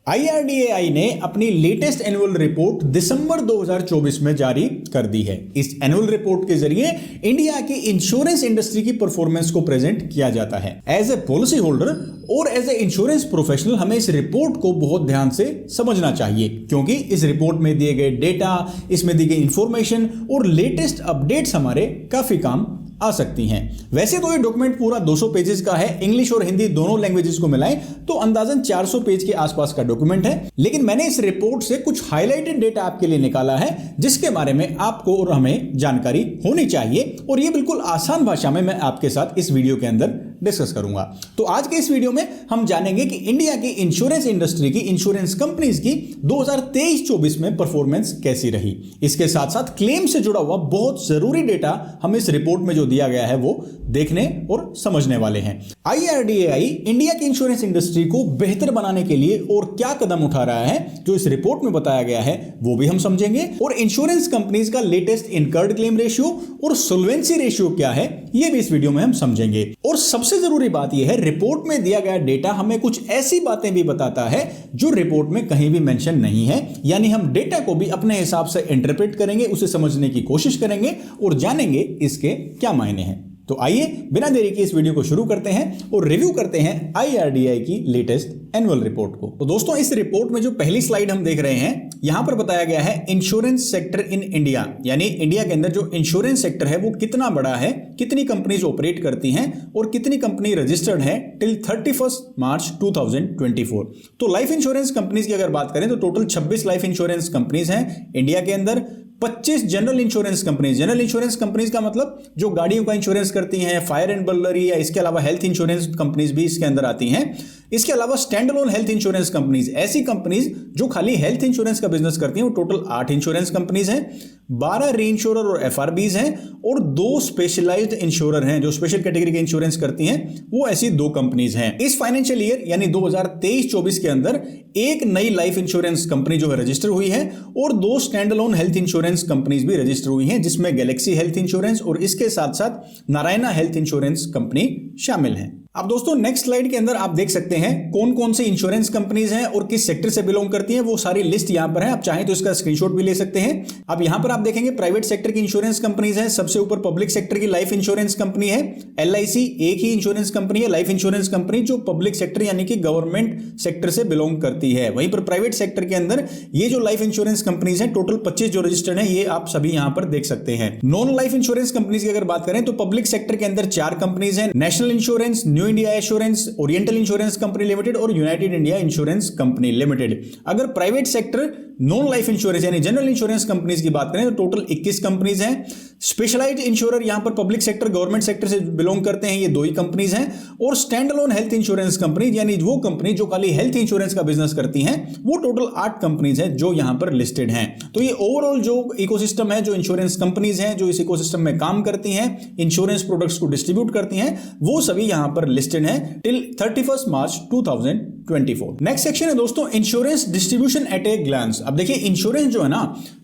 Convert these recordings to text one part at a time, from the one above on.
IRDAI ने अपनी latest annual report दिसंबर 2024 में जारी कर दी है। इस एनुअल रिपोर्ट के जरिए इंडिया की इंश्योरेंस इंडस्ट्री की परफॉर्मेंस को प्रेजेंट किया जाता है। एज ए पॉलिसी होल्डर और एज ए इंश्योरेंस प्रोफेशनल हमें इस रिपोर्ट को बहुत ध्यान से समझना चाहिए, क्योंकि इस रिपोर्ट में दिए गए डेटा, इसमें दी गई इंफॉर्मेशन और लेटेस्ट अपडेट्स हमारे काफी काम आ सकती हैं। वैसे तो ये डॉक्यूमेंट पूरा 200 पेजेस का है, इंग्लिश और हिंदी दोनों लैंग्वेजेस को मिलाएं तो अंदाजन 400 पेज के आसपास का डॉक्यूमेंट है, लेकिन मैंने इस रिपोर्ट से कुछ हाईलाइटेड डेटा आपके लिए निकाला है जिसके बारे में आपको और हमें जानकारी होनी चाहिए, और ये बिल्कुल आसान भाषा में मैं आपके साथ इस वीडियो के अंदर डिस्कस करूंगा। तो आज के इस वीडियो में हम जानेंगे कि इंडिया की इंश्योरेंस इंडस्ट्री की, इंश्योरेंस कंपनीज की 2023-24 में परफॉर्मेंस कैसी रही। इसके साथ साथ क्लेम से जुड़ा हुआ बहुत जरूरी डेटा हम इस रिपोर्ट में जो दिया गया है वो देखने और समझने वाले हैं। IRDAI इंडिया की इंश्योरेंस इंडस्ट्री को बेहतर बनाने के लिए और क्या कदम उठा रहा है जो इस रिपोर्ट में बताया गया है वो भी हम समझेंगे, और इंश्योरेंस कंपनीज का लेटेस्ट इनकर्ड क्लेम रेशियो और सोल्वेंसी रेशियो क्या है ये भी इस वीडियो में हम समझेंगे। और सबसे जरूरी बात यह है, रिपोर्ट में दिया गया डेटा हमें कुछ ऐसी बातें भी बताता है जो रिपोर्ट में कहीं भी मेंशन नहीं है, यानी हम डेटा को भी अपने हिसाब से इंटरप्रेट करेंगे, उसे समझने की कोशिश करेंगे और जानेंगे इसके क्या मायने हैं। तो आइए बिना देरी के इस वीडियो को शुरू करते हैं और रिव्यू करते हैं IRDAI की लेटेस्ट एनुअल रिपोर्ट को। तो दोस्तों, इस रिपोर्ट में जो पहली स्लाइड हम देख रहे हैं, यहां पर बताया गया है इंश्योरेंस सेक्टर इन इंडिया, यानी इंडिया के अंदर जो इंश्योरेंस सेक्टर है वो कितना बड़ा है, कितनी कंपनीज ऑपरेट करती हैं और कितनी कंपनी रजिस्टर्ड है टिल 31 मार्च 2024। तो लाइफ इंश्योरेंस कंपनीज की अगर बात करें तो टोटल 26 लाइफ इंश्योरेंस कंपनीज हैं इंडिया के अंदर। 25 general insurance companies, general insurance companies का मतलब जो गाड़ियों का इंश्योरेंस करती हैं, फायर एंड बर्गलरी, या इसके अलावा हेल्थ इंश्योरेंस कंपनीज भी इसके अंदर आती हैं। इसके अलावा stand alone health insurance companies, ऐसी कंपनीज जो खाली हेल्थ इंश्योरेंस का बिजनेस करती हैं, वो टोटल 8 इंश्योरेंस कंपनीज हैं। 12 री इंश्योरर और FRBs हैं और 2 स्पेशलाइज्ड इंश्योरर हैं जो स्पेशल कैटेगरी के इंश्योरेंस करती हैं, वो ऐसी 2 कंपनीज हैं। इस फाइनेंशियल ईयर यानी 2023-24 के अंदर एक नई लाइफ इंश्योरेंस कंपनी जो है रजिस्टर हुई है और 2 stand alone health insurance companies भी रजिस्टर हुई हैं, जिसमें गैलेक्सी हेल्थ इंश्योरेंस और इसके साथ साथ नारायणा हेल्थ इंश्योरेंस कंपनी शामिल है। अब दोस्तों, नेक्स्ट स्लाइड के अंदर आप देख सकते हैं कौन कौन सी इंश्योरेंस कंपनीज हैं और किस सेक्टर से बिलोंग करती हैं, वो सारी लिस्ट यहां पर है। आप चाहें तो इसका स्क्रीनशॉट भी ले सकते हैं। अब यहां पर आप देखेंगे प्राइवेट सेक्टर की इंश्योरेंस कंपनीज हैं, सबसे ऊपर पब्लिक सेक्टर की लाइफ इंश्योरेंस कंपनी है LIC, एक ही इंश्योरेंस कंपनी है लाइफ इंश्योरेंस कंपनी जो पब्लिक सेक्टर यानी कि गवर्नमेंट सेक्टर से बिलोंग करती है। वहीं पर प्राइवेट सेक्टर के अंदर ये जो लाइफ इंश्योरेंस कंपनीज हैं टोटल 25 जो रजिस्टर्ड है, ये आप सभी यहां पर देख सकते हैं। नॉन लाइफ इंश्योरेंस कंपनीज की अगर बात करें तो पब्लिक सेक्टर के अंदर 4 कंपनीज हैं, national insurance, new India assurance, oriental insurance company limited और united India insurance company limited. अगर private sector non life insurance यानी जनरल इंश्योरेंस कंपनीज की बात करें तो टोटल 21 कंपनीज हैं। स्पेशलाइज्ड इंश्योरर यहां पर पब्लिक सेक्टर गवर्नमेंट सेक्टर से बिलोंग करते हैं, ये 2 ही कंपनीज हैं। और stand alone health insurance company यानी वो कंपनी जो खाली हेल्थ इंश्योरेंस का बिजनेस करती हैं, वो टोटल 8 कंपनीज हैं जो यहां पर लिस्टेड हैं। तो ये ओवरऑल जो इकोसिस्टम है, जो इंश्योरेंस कंपनीज हैं जो इस इकोसिस्टम में काम करती हैं, इंश्योरेंस प्रोडक्ट्स को डिस्ट्रीब्यूट करती हैं, वो सभी यहां पर लिस्टेड हैं टिल 31 मार्च 2024। नेक्स्ट सेक्शन है दोस्तों insurance distribution at a glance. अब देखिए, इंश्योरेंस जो है ना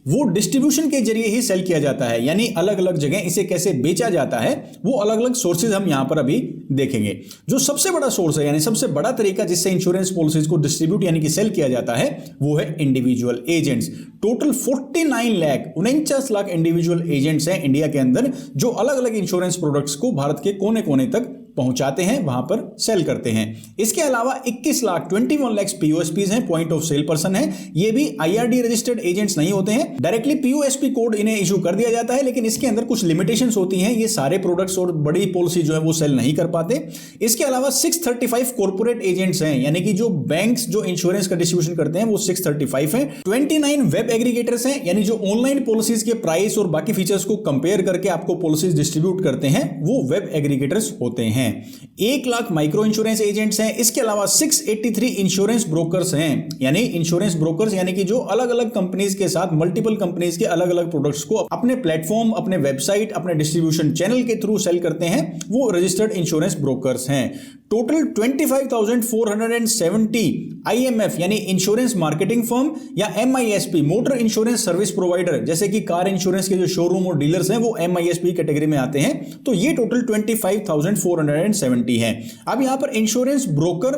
वो डिस्ट्रीब्यूशन के जरिए ही सेल किया जाता है, यानी अलग अलग जगह इसे कैसे बेचा जाता है वो अलग अलग सोर्सेज हम यहां पर अभी देखेंगे। जो सबसे बड़ा सोर्स है यानी सबसे बड़ा तरीका जिससे इंश्योरेंस पॉलिसीज को डिस्ट्रीब्यूट यानी कि सेल किया जाता है वो है individual agents. Total 49 lakh individual agents हैं इंडिया के अंदर जो अलग अलग इंश्योरेंस प्रोडक्ट्स को भारत के कोने कोने तक पहुंचाते हैं, वहां पर सेल करते हैं। इसके अलावा 21 लाख POSPs हैं, पॉइंट ऑफ सेल पर्सन है। ये भी IRD रजिस्टर्ड एजेंट्स नहीं होते हैं, डायरेक्टली POSP कोड इन्हें इशू कर दिया जाता है, लेकिन इसके अंदर कुछ लिमिटेशंस होती हैं, ये सारे प्रोडक्ट्स और बड़ी पॉलिसी जो है वो सेल नहीं कर पाते। इसके अलावा 635 कॉर्पोरेट एजेंट्स हैं, यानी कि जो बैंक्स जो इंश्योरेंस का डिस्ट्रीब्यूशन करते हैं वो 635 हैं। 29 वेब एग्रीगेटर्स हैं, यानी जो ऑनलाइन पॉलिसीज के प्राइस और बाकी फीचर्स को कंपेयर करके आपको पॉलिसीज डिस्ट्रीब्यूट करते हैं, वो वेब एग्रीगेटर्स होते हैं। 1 लाख माइक्रो इंश्योरेंस एजेंट्स हैं। इसके अलावा 683 इंश्योरेंस ब्रोकर्स हैं, यानी इंश्योरेंस ब्रोकर्स यानी कि जो अलग अलग कंपनीज के साथ मल्टीपल कंपनीज के अलग अलग प्रोडक्ट्स को अपने प्लेटफॉर्म, अपने वेबसाइट, अपने डिस्ट्रीब्यूशन चैनल के थ्रू सेल करते हैं, वो रजिस्टर्ड इंश्योरेंस ब्रोकर्स हैं। टोटल 25,470 IMF यानी इंश्योरेंस मार्केटिंग फर्म या MISP motor insurance service provider, जैसे कि कार इंश्योरेंस के जो शोरूम और डीलर्स हैं वो MISP कैटेगरी में आते हैं। तो ये टोटल 25,470 है। अब यहां पर इंश्योरेंस ब्रोकर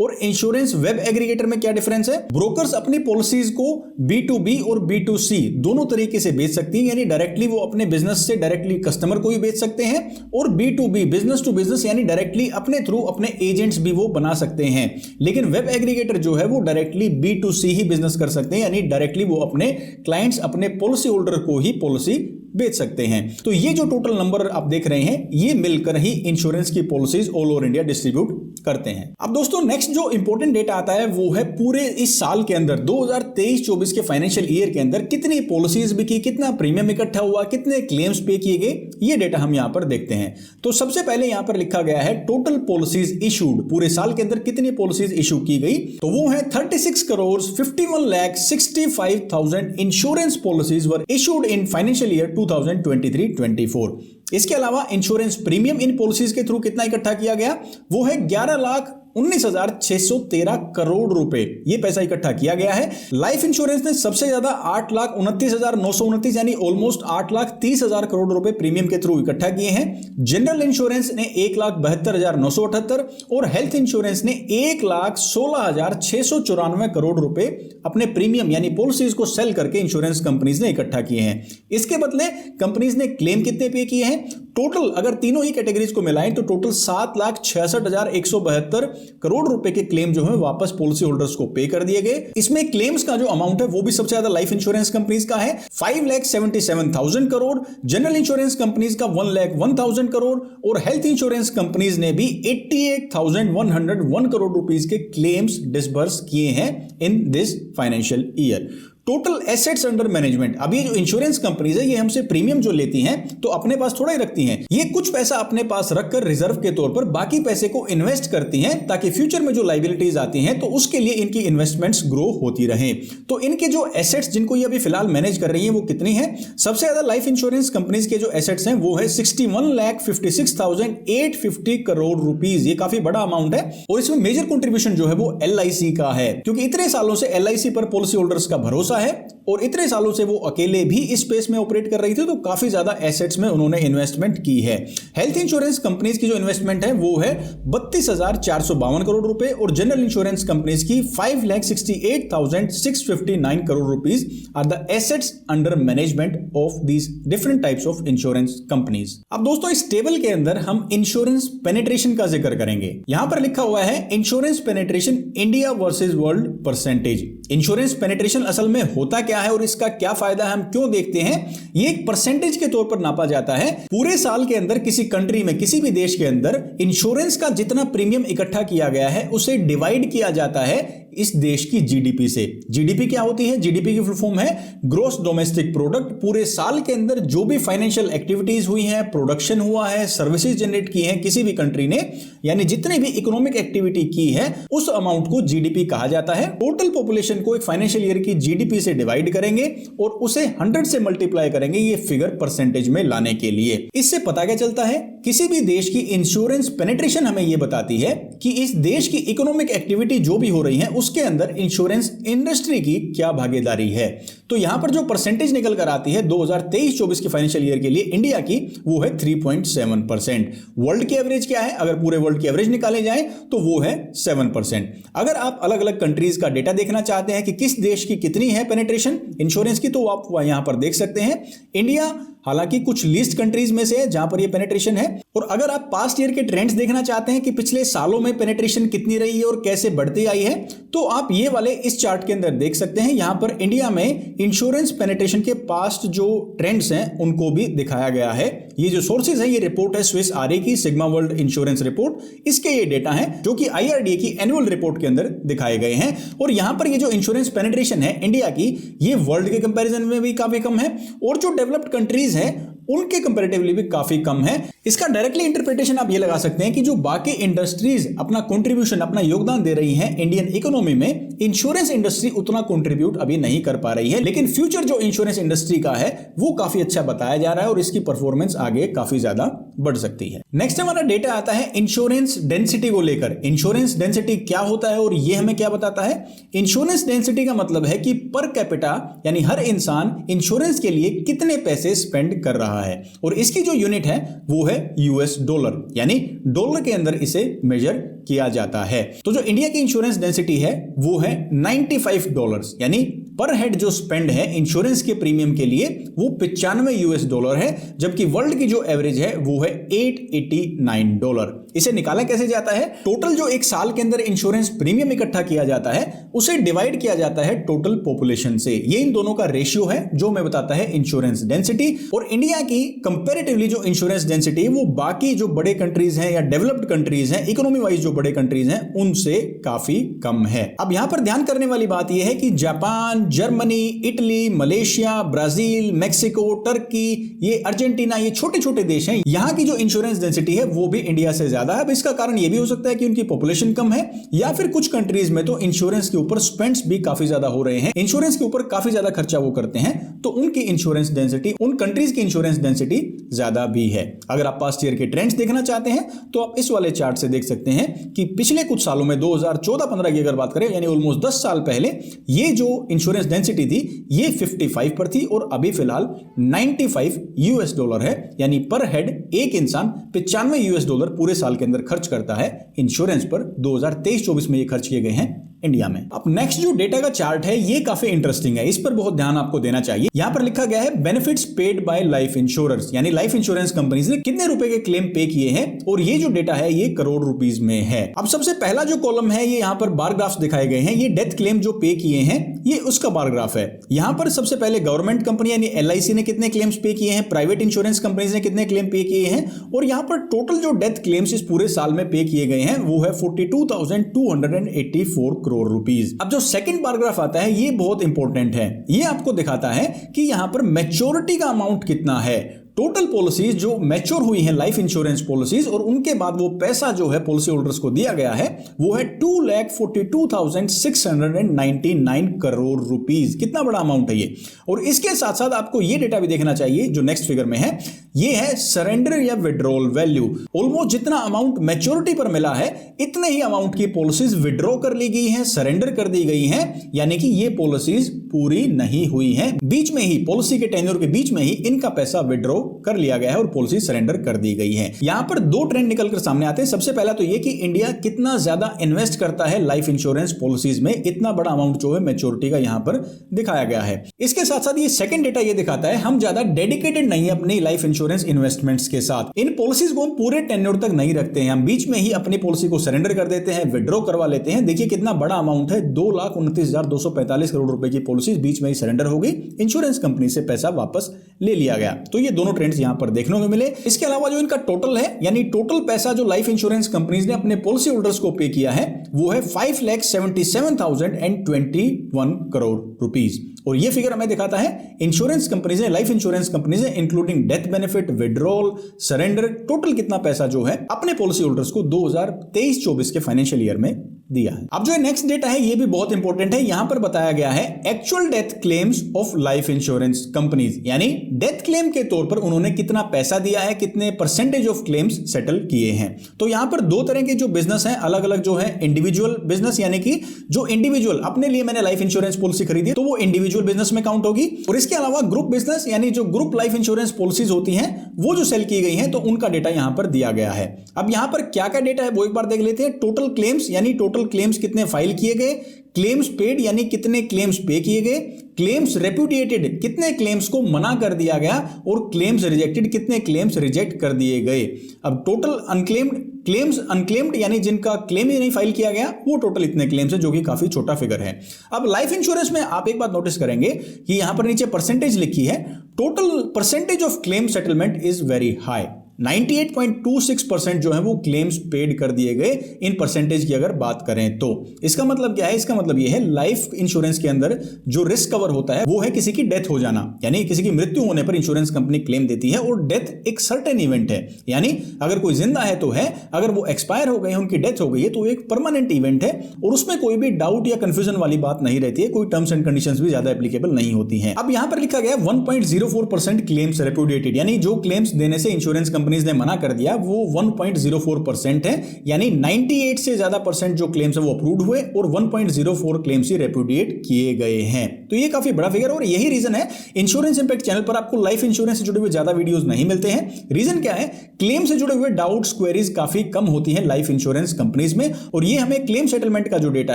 और इंश्योरेंस वेब एग्रीगेटर में क्या डिफरेंस है? ब्रोकर्स अपनी पॉलिसीज को B2B और B2C दोनों तरीके से बेच सकती हैं, यानी डायरेक्टली वो अपने बिजनेस से डायरेक्टली कस्टमर को भी बेच सकते हैं, और B2B बिजनेस टू बिजनेस यानी डायरेक्टली अपने थ्रू अपने एजेंट्स भी वो बना सकते हैं। लेकिन वेब एग्रीगेटर जो है वो डायरेक्टली B2C ही बिजनेस कर सकते हैं, यानी डायरेक्टली वो अपने क्लाइंट्स, अपने पॉलिसी होल्डर को ही पॉलिसी बेच सकते हैं। तो ये जो टोटल नंबर आप देख रहे हैं, ये मिलकर ही इंश्योरेंस की policies all over India distribute करते हैं। अब दोस्तों नेक्स्ट जो इंपॉर्टेंट डेटा आता है वो है पूरे इस साल के अंदर 2023-24 के फाइनेंशियल ईयर के अंदर कितनी पॉलिसीज बिकी, कितना प्रीमियम इकट्ठा हुआ, कितने क्लेम्स पे किए गए, ये डेटा हम यहां पर देखते हैं। तो सबसे पहले यहां पर लिखा गया है टोटल पॉलिसीज इशूड, पूरे साल के अंदर कितनी पॉलिसीज इशू की गई, तो वो है 36,51,65,000 insurance policies were issued in financial year 2023-24। इसके अलावा इंश्योरेंस प्रीमियम इन पॉलिसीज के थ्रू कितना इकट्ठा किया गया, वो है 11,19,613 करोड़ रुपए, ये पैसा इकट्ठा किया गया है। लाइफ इंश्योरेंस ने सबसे ज्यादा 8,29,929 यानी ऑलमोस्ट 8,30,000 करोड़ रुपए प्रीमियम के थ्रू इकट्ठा किए हैं। जनरल इंश्योरेंस ने 1,72,978 और हेल्थ इंश्योरेंस ने 1,16,694 करोड़ रुपए अपने प्रीमियम यानी पॉलिसीज को सेल करके इंश्योरेंस कंपनीज ने इकट्ठा किए हैं। इसके बदले कंपनीज ने क्लेम कितने पे किए हैं? टोटल अगर तीनों ही कैटेगरीज को मिलाएं तो टोटल 7,66,172 करोड़ रुपए के क्लेम जो है वापस पॉलिसी होल्डर्स को पे कर दिए गए। इसमें क्लेम्स का जो अमाउंट है वो भी सबसे ज्यादा लाइफ इंश्योरेंस कंपनीज का है 5,77,000 करोड़, जनरल इंश्योरेंस कंपनीज का 1,01,000 करोड़ और हेल्थ इंश्योरेंस कंपनीज ने भी 88,101 करोड़ रुपीस के क्लेम्स डिसबर्स किए हैं in this financial year. Total assets under management, अब ये जो इंश्योरेंस कंपनीज है ये हमसे प्रीमियम जो लेती हैं तो अपने पास थोड़ा ही रखती हैं, ये कुछ पैसा अपने पास रखकर रिजर्व के तौर पर बाकी पैसे को इन्वेस्ट करती हैं ताकि फ्यूचर में जो लायबिलिटीज आती हैं तो उसके लिए इनकी इन्वेस्टमेंट्स ग्रो होती रहे। तो इनके जो एसेट्स जिनको ये अभी फिलहाल मैनेज कर रही है वो कितनी है? सबसे ज्यादा लाइफ इंश्योरेंस कंपनीज के जो एसेट्स हैं वो है 61,56,850 करोड़ रुपीस, ये काफी बड़ा अमाउंट है और इसमें मेजर कंट्रीब्यूशन जो है वो LIC का है, क्योंकि इतने सालों से LIC पर पॉलिसी होल्डर्स का भरोसा है और इतने सालों से वो अकेले भी इस स्पेस में ऑपरेट कर रही थी तो काफी ज्यादा एसेट्स में उन्होंने इन्वेस्टमेंट की है। हेल्थ इंश्योरेंस कंपनीज की जो इन्वेस्टमेंट है वो है 32,452 करोड़ रुपए और जनरल इंश्योरेंस कंपनीज की 5,68,659 crore rupees are the assets under management of these different types of insurance companies. अब दोस्तों इस टेबल के अंदर हम इंश्योरेंस पेनिट्रेशन का जिक्र करेंगे। यहां पर लिखा हुआ है insurance penetration India versus world percentage. Insurance penetration असल में होता क्या है और इसका क्या फायदा है, हम क्यों देखते हैं? ये एक परसेंटेज के तौर पर नापा जाता है। पूरे साल के अंदर किसी कंट्री में, किसी भी देश के अंदर इंश्योरेंस का जितना प्रीमियम इकट्ठा किया गया है उसे डिवाइड किया जाता है इस देश की जीडीपी से। जीडीपी क्या होती है? जीडीपी की फुल फॉर्म है ग्रोस डोमेस्टिक प्रोडक्ट। पूरे साल के अंदर जो भी फाइनेंशियल एक्टिविटीज हुई हैं, प्रोडक्शन हुआ है, सर्विसेज जनरेट की हैं किसी भी कंट्री ने, यानी जितने भी इकोनॉमिक एक्टिविटी की है उस अमाउंट को जीडीपी कहा जाता है। टोटल पॉपुलेशन को एक फाइनेंशियल ईयर की जीडीपी से डिवाइड करेंगे और उसे 100 से मल्टीप्लाई करेंगे ये फिगर परसेंटेज में लाने के लिए। इससे पता क्या चलता है? किसी भी देश की इंश्योरेंस पेनिट्रेशन हमें यह बताती है कि इस देश की इकोनॉमिक एक्टिविटी जो भी हो रही है उसके अंदर इंश्योरेंस इंडस्ट्री की क्या भागीदारी है। तो यहां पर जो परसेंटेज निकल कर आती है 2023-24 की फाइनेंशियल ईयर के लिए इंडिया की, वो है 3.7%। वर्ल्ड की एवरेज क्या है? अगर पूरे वर्ल्ड की एवरेज निकाले जाए तो वो है 7%। अगर आप अलग अलग कंट्रीज का डेटा देखना चाहते हैं कि किस देश की कितनी है पेनिट्रेशन इंश्योरेंस की, तो आप यहां पर देख सकते हैं। इंडिया हालांकि कुछ लिस्ट कंट्रीज में से है जहां पर यह पेनिट्रेशन है। और अगर आप पास्ट ईयर के ट्रेंड्स देखना चाहते हैं कि पिछले सालों में पेनिट्रेशन कितनी रही है और कैसे बढ़ती आई है, तो आप ये वाले इस चार्ट के अंदर देख सकते हैं। यहां पर इंडिया में इंश्योरेंस पेनिट्रेशन के पास्ट जो ट्रेंड्स हैं उनको भी दिखाया गया है। ये जो सोर्सेज है, ये रिपोर्ट है स्विस आरए की, सिग्मा वर्ल्ड इंश्योरेंस रिपोर्ट। इसके ये डेटा है जो कि IRDA की एनुअल रिपोर्ट के अंदर दिखाए गए हैं। और यहां पर ये जो इंश्योरेंस पेनिट्रेशन है इंडिया की, ये वर्ल्ड के कंपैरिजन में भी काफी कम है और जो डेवलप्ड कंट्रीज है उनके कंपैरेटिवली भी काफी कम है। इसका डायरेक्टली इंटरप्रिटेशन आप ये लगा सकते हैं कि जो बाकी इंडस्ट्रीज अपना कंट्रीब्यूशन, अपना योगदान दे रही हैं इंडियन इकोनॉमी में, इंश्योरेंस इंडस्ट्री उतना कंट्रीब्यूट अभी नहीं कर पा रही है। लेकिन फ्यूचर जो इंश्योरेंस इंडस्ट्री का है वो काफी अच्छा बताया जा रहा है और इसकी परफॉर्मेंस आगे काफी ज्यादा बढ़ सकती है। नेक्स्ट हमारा डेटा आता है इंश्योरेंस डेंसिटी को लेकर। इंश्योरेंस डेंसिटी क्या होता है और ये हमें क्या बताता है? इंश्योरेंस डेंसिटी का मतलब है कि पर कैपिटा यानी हर इंसान इंश्योरेंस के लिए कितने पैसे स्पेंड कर रहा रहा है और इसकी जो यूनिट है वो है यूएस डॉलर, यानी डॉलर के अंदर इसे मेजर किया जाता है। तो जो इंडिया की इंश्योरेंस डेंसिटी है वो है $95, यानी पर हेड जो स्पेंड है इंश्योरेंस के प्रीमियम के लिए वो $95 है, जबकि वर्ल्ड की जो एवरेज है वो है $889। इसे निकाला कैसे जाता है? टोटल जो एक साल के अंदर इंश्योरेंस प्रीमियम इकट्ठा किया जाता है उसे डिवाइड किया जाता है टोटल पॉपुलेशन से। ये इन दोनों का रेशियो है जो मैं बताता है इंश्योरेंस डेंसिटी। और इंडिया की कंपैरेटिवली जो इंश्योरेंस डेंसिटी है वो बाकी जो बड़े कंट्रीज हैं या डेवलप्ड कंट्रीज हैं, इकोनॉमी वाइज जो बड़े कंट्रीज हैं उनसे काफी कम है। अब यहां पर ध्यान करने वाली बात यह है कि Japan, Germany, Italy, Malaysia, Brazil, Mexico, Turkey, ये अर्जेंटीना, ये छोटे छोटे देश हैं, यहां की जो इंश्योरेंस डेंसिटी है वो भी इंडिया से ज्यादा है। अब इसका कारण यह भी हो सकता है कि उनकी पॉपुलेशन कम है या फिर कुछ कंट्रीज में तो इंश्योरेंस के ऊपर स्पेंड्स भी काफी ज्यादा हो रहे हैं, इंश्योरेंस के ऊपर काफी ज्यादा खर्चा वो करते हैं, तो उनकी इंश्योरेंस डेंसिटी, उन कंट्रीज की इंश्योरेंस डेंसिटी ज्यादा भी है। अगर आप पास्ट ईयर के ट्रेंड्स देखना चाहते हैं तो आप इस वाले चार्ट से देख सकते हैं कि पिछले कुछ सालों में 2014-15 की अगर बात करें, यानी ऑलमोस्ट 10 साल पहले ये जो इंश्योरेंस डेंसिटी थी ये 55 पर थी और अभी फिलहाल $95 है, यानी पर हेड एक इंसान $95 पूरे साल के अंदर खर्च करता है इंश्योरेंस पर। 2023-24 में ये खर्च किए गए हैं इंडिया में। अब नेक्स्ट जो डेटा का चार्ट है ये काफी इंटरेस्टिंग है, इस पर बहुत ध्यान आपको देना चाहिए। यहां पर लिखा गया है benefits paid by life insurers, यानी लाइफ इंश्योरेंस कंपनीज ने कितने रुपए के क्लेम पे किए हैं, और ये जो डेटा है ये करोड़ रुपीस में है। अब सबसे पहला जो कॉलम है ये यहां पर बार ग्राफ्स दिखाए गए हैं, ये डेथ क्लेम जो पे किए हैं ये उसका बार ग्राफ है। यहां पर सबसे पहले गवर्नमेंट कंपनी यानी LIC ने कितने क्लेम्स पे किए हैं, प्राइवेट इंश्योरेंस कंपनीज ने कितने क्लेम पे किए हैं, और यहां पर टोटल जो डेथ क्लेम्स इस पूरे साल में पे किए गए हैं वो है 42,284 करोड़ रुपीस। अब जो सेकंड बार ग्राफ आता है ये बहुत इंपॉर्टेंट है, ये आपको दिखाता है कि यहां पर मैच्योरिटी का अमाउंट कितना है। टोटल पॉलिसीज जो मैच्योर हुई हैं लाइफ इंश्योरेंस पॉलिसीज, और उनके बाद वो पैसा जो है पॉलिसी होल्डर्स को दिया गया है वो है 2,42,699 करोड़ रुपीस। कितना बड़ा अमाउंट है ये। और इसके साथ साथ आपको ये डेटा भी देखना चाहिए जो नेक्स्ट फिगर में है, ये है सरेंडर या विड्रॉल वैल्यू। ऑलमोस्ट जितना अमाउंट मैच्योरिटी पर मिला है इतने ही अमाउंट की पॉलिसीज विड्रॉ कर ली गई हैं, सरेंडर कर दी गई हैं, यानी कि ये पॉलिसीज पूरी नहीं हुई हैं, बीच में ही पॉलिसी के टेन्योर के बीच में ही इनका पैसा विड्रॉ कर लिया गया है और पॉलिसी सरेंडर कर दी गई है। यहां पर दो ट्रेंड निकलकर सामने आते हैं। सबसे पहला तो ये कि इंडिया कितना ज्यादा इन्वेस्ट करता है लाइफ इंश्योरेंस पॉलिसीज में, इतना बड़ा अमाउंट जो है मैच्योरिटी का यहां पर दिखाया गया है। इसके साथ साथ ये सेकंड डेटा ये दिखाता है हम ज्यादा डेडिकेटेड नहीं है अपनी लाइफ इंश्योरेंस इन्वेस्टमेंट्स के साथ। इन पॉलिसीज को हम पूरे टेन्योर तक नहीं रखते हैं, हम बीच में ही अपनी पॉलिसी को सरेंडर कर देते हैं, विड्रॉ करवा लेते हैं। देखिए कितना बड़ा अमाउंट है, 2,29,245 करोड़ रुपए की पॉलिसी बीच में ही सरेंडर हो गई, इंश्योरेंस कंपनी से पैसा वापस ले लिया गया। तो ये दोनों ट्रेंड्स यहां पर देखने को मिले। इसके अलावा जो इनका टोटल है, यानी टोटल पैसा जो लाइफ इंश्योरेंस कंपनीज ने अपने पॉलिसी होल्डर्स को पे किया है वो है 5,77,021 करोड़ रुपीस। और ये फिगर हमें दिखाता है इंश्योरेंस कंपनीज ने, लाइफ इंश्योरेंस कंपनीज ने including death benefit, withdrawal, surrender, total कितना पैसा जो है अपने पॉलिसी होल्डर्स को 2023-24 के फाइनेंशियल ईयर में दिया है। अब जो नेक्स्ट डेटा है ये भी बहुत इंपॉर्टेंट है। यहां पर बताया गया है actual death claims of life insurance companies, यानी डेथ क्लेम के तौर पर उन्होंने कितना पैसा दिया है, कितने परसेंटेज ऑफ क्लेम्स सेटल किए हैं। तो यहां पर दो तरह के जो बिजनेस हैं अलग अलग, जो है इंडिविजुअल बिजनेस, यानी कि जो इंडिविजुअल अपने लिए मैंने लाइफ इंश्योरेंस पॉलिसी खरीदी तो वो इंडिविजुअल बिजनेस में काउंट होगी, और इसके अलावा ग्रुप बिजनेस यानी जो ग्रुप लाइफ इंश्योरेंस पॉलिसीज होती हैं वो जो सेल की गई हैं तो उनका डेटा यहां पर दिया गया है। अब यहां पर क्या क्या डेटा है वो एक बार देख लेते हैं। टोटल क्लेम्स यानी टोटल क्लेम्स कितने फाइल किए गए, क्लेम्स पेड यानी कितने क्लेम्स पे किए गए, क्लेम्स रेप्यूडिएटेड कितने क्लेम्स को मना कर दिया गया, और क्लेम्स रिजेक्टेड कितने क्लेम्स रिजेक्ट कर दिए गए। अब टोटल अनक्लेम्ड, क्लेम्स अनक्लेम्ड यानी जिनका क्लेम ही नहीं फाइल किया गया वो टोटल इतने क्लेम्स है, जो कि काफी छोटा फिगर है। अब लाइफ इंश्योरेंस में आप एक बात नोटिस करेंगे कि यहां पर नीचे परसेंटेज लिखी है, total percentage of claim settlement is very high. 98.26% जो है वो क्लेम्स पेड कर दिए गए इन परसेंटेज की अगर बात करें तो। इसका मतलब क्या है? इसका मतलब ये है लाइफ इंश्योरेंस के अंदर जो रिस्क कवर होता है वो है किसी की डेथ हो जाना, यानी किसी की मृत्यु होने पर इंश्योरेंस कंपनी क्लेम देती है, और डेथ एक सर्टेन इवेंट है, यानी अगर कोई जिंदा है तो है, अगर वो एक्सपायर हो गए हैं, उनकी डेथ हो गई है तो एक परमानेंट इवेंट है, और उसमें कोई भी डाउट या कंफ्यूजन वाली बात नहीं रहती है, कोई टर्म्स एंड कंडीशंस भी ज्यादा एप्लीकेबल नहीं होती हैं। अब यहां पर लिखा गया 1.04% क्लेम्स रेप्यूडिएटेड, यानी जो क्लेम्स देने से इंश्योरेंस कंपनी कंपनीज ने मना कर दिया वो 1.04% है, यानी 98 से ज्यादा परसेंट जो क्लेम्स है वो अप्रूव्ड हुए और 1.04 क्लेम्स ही रेपुडिएट किए गए हैं। तो ये काफी बड़ा फिगर और यही रीजन है इंश्योरेंस इंपैक्ट चैनल पर आपको लाइफ इंश्योरेंस से जुड़े हुए ज्यादा वीडियोस नहीं मिलते हैं। रीजन क्या है, क्लेम से जुड़े हुए डाउट्स क्वेरीज काफी कम होती हैं लाइफ इंश्योरेंस कंपनीज में, और ये हमें क्लेम सेटलमेंट का जो डेटा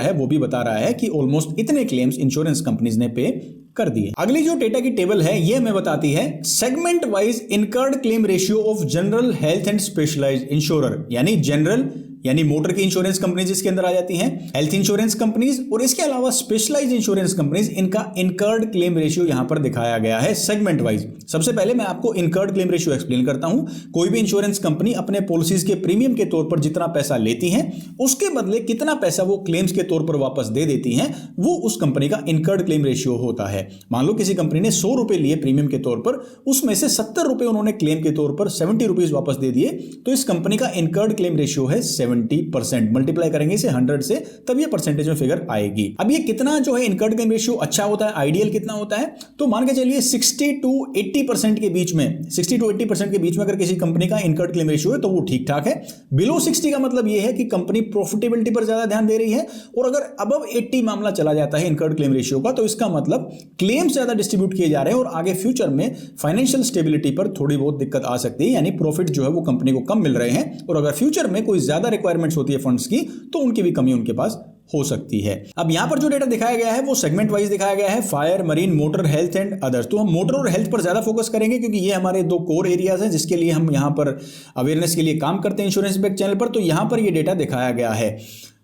है वो भी बता रहा है कि ऑलमोस्ट इतने क्लेम्स इंश्योरेंस कंपनीज ने पे कर दिए। अगली जो डेटा की टेबल है ये हमें बताती है segment wise incurred claim ratio of general health and specialized insurer, यानी जनरल यानी मोटर की इंश्योरेंस कंपनीज इसके अंदर आ जाती हैं, हेल्थ इंश्योरेंस कंपनीज और इसके अलावा स्पेशलाइज्ड इंश्योरेंस कंपनीज, इनका इनकर्ड क्लेम रेशियो यहां पर दिखाया गया है सेगमेंट वाइज। सबसे पहले मैं आपको इनकर्ड क्लेम रेशियो एक्सप्लेन करता हूं। कोई भी इंश्योरेंस कंपनी अपने पॉलिसीज के प्रीमियम के तौर पर जितना पैसा लेती है उसके बदले कितना पैसा वो क्लेम्स के तौर पर वापस दे देती है, वो उस कंपनी का इनकर्ड क्लेम रेशियो होता है। मान लो किसी कंपनी ने 100 रुपए लिए प्रीमियम के तौर पर, उसमें से 70 रुपए उन्होंने क्लेम के तौर पर 70 रुपीज वापस दे दिए, तो इस कंपनी का इनकर्ड क्लेम रेशियो है 70%। मल्टीप्लाई करेंगे इसे 100 से तब ये परसेंटेज में फिगर आएगी। अब ये कितना जो है इनकर्ड क्लेम रेशियो अच्छा होता है, आइडियल कितना होता है, तो मान के चलिए 60 to 80% के बीच में, 60 to 80% के बीच में अगर किसी कंपनी का इनकर्ड क्लेम रेशियो है तो वो ठीक ठाक है। बिलो 60 का मतलब ये है कि कंपनी प्रॉफिटेबिलिटी पर ज्यादा ध्यान दे रही है, और अगर अबव 80 मामला चला जाता है इनकर्ड क्लेम रेशियो का, तो इसका मतलब क्लेम्स ज्यादा डिस्ट्रीब्यूट किए जा रहे हैं और आगे फ्यूचर में फाइनेंशियल स्टेबिलिटी पर थोड़ी बहुत दिक्कत आ सकती है, यानी प्रॉफिट जो है वो कंपनी को कम मिल रहे हैं, और अगर फ्यूचर में कोई ज्यादा रिक्वायरमेंट्स होती है फंड्स की तो उनकी भी कमी उनके पास हो सकती है। अब यहां पर जो डेटा दिखाया गया है वो सेगमेंट वाइज दिखाया गया है, fire, marine, motor, health and others. तो हम मोटर और हेल्थ पर ज्यादा फोकस करेंगे क्योंकि ये हमारे दो कोर एरियाज हैं जिसके लिए हम यहां पर अवेयरनेस के लिए काम करते हैं इंश्योरेंस इंपैक्ट चैनल पर। तो यहां पर ये डेटा दिखाया गया है।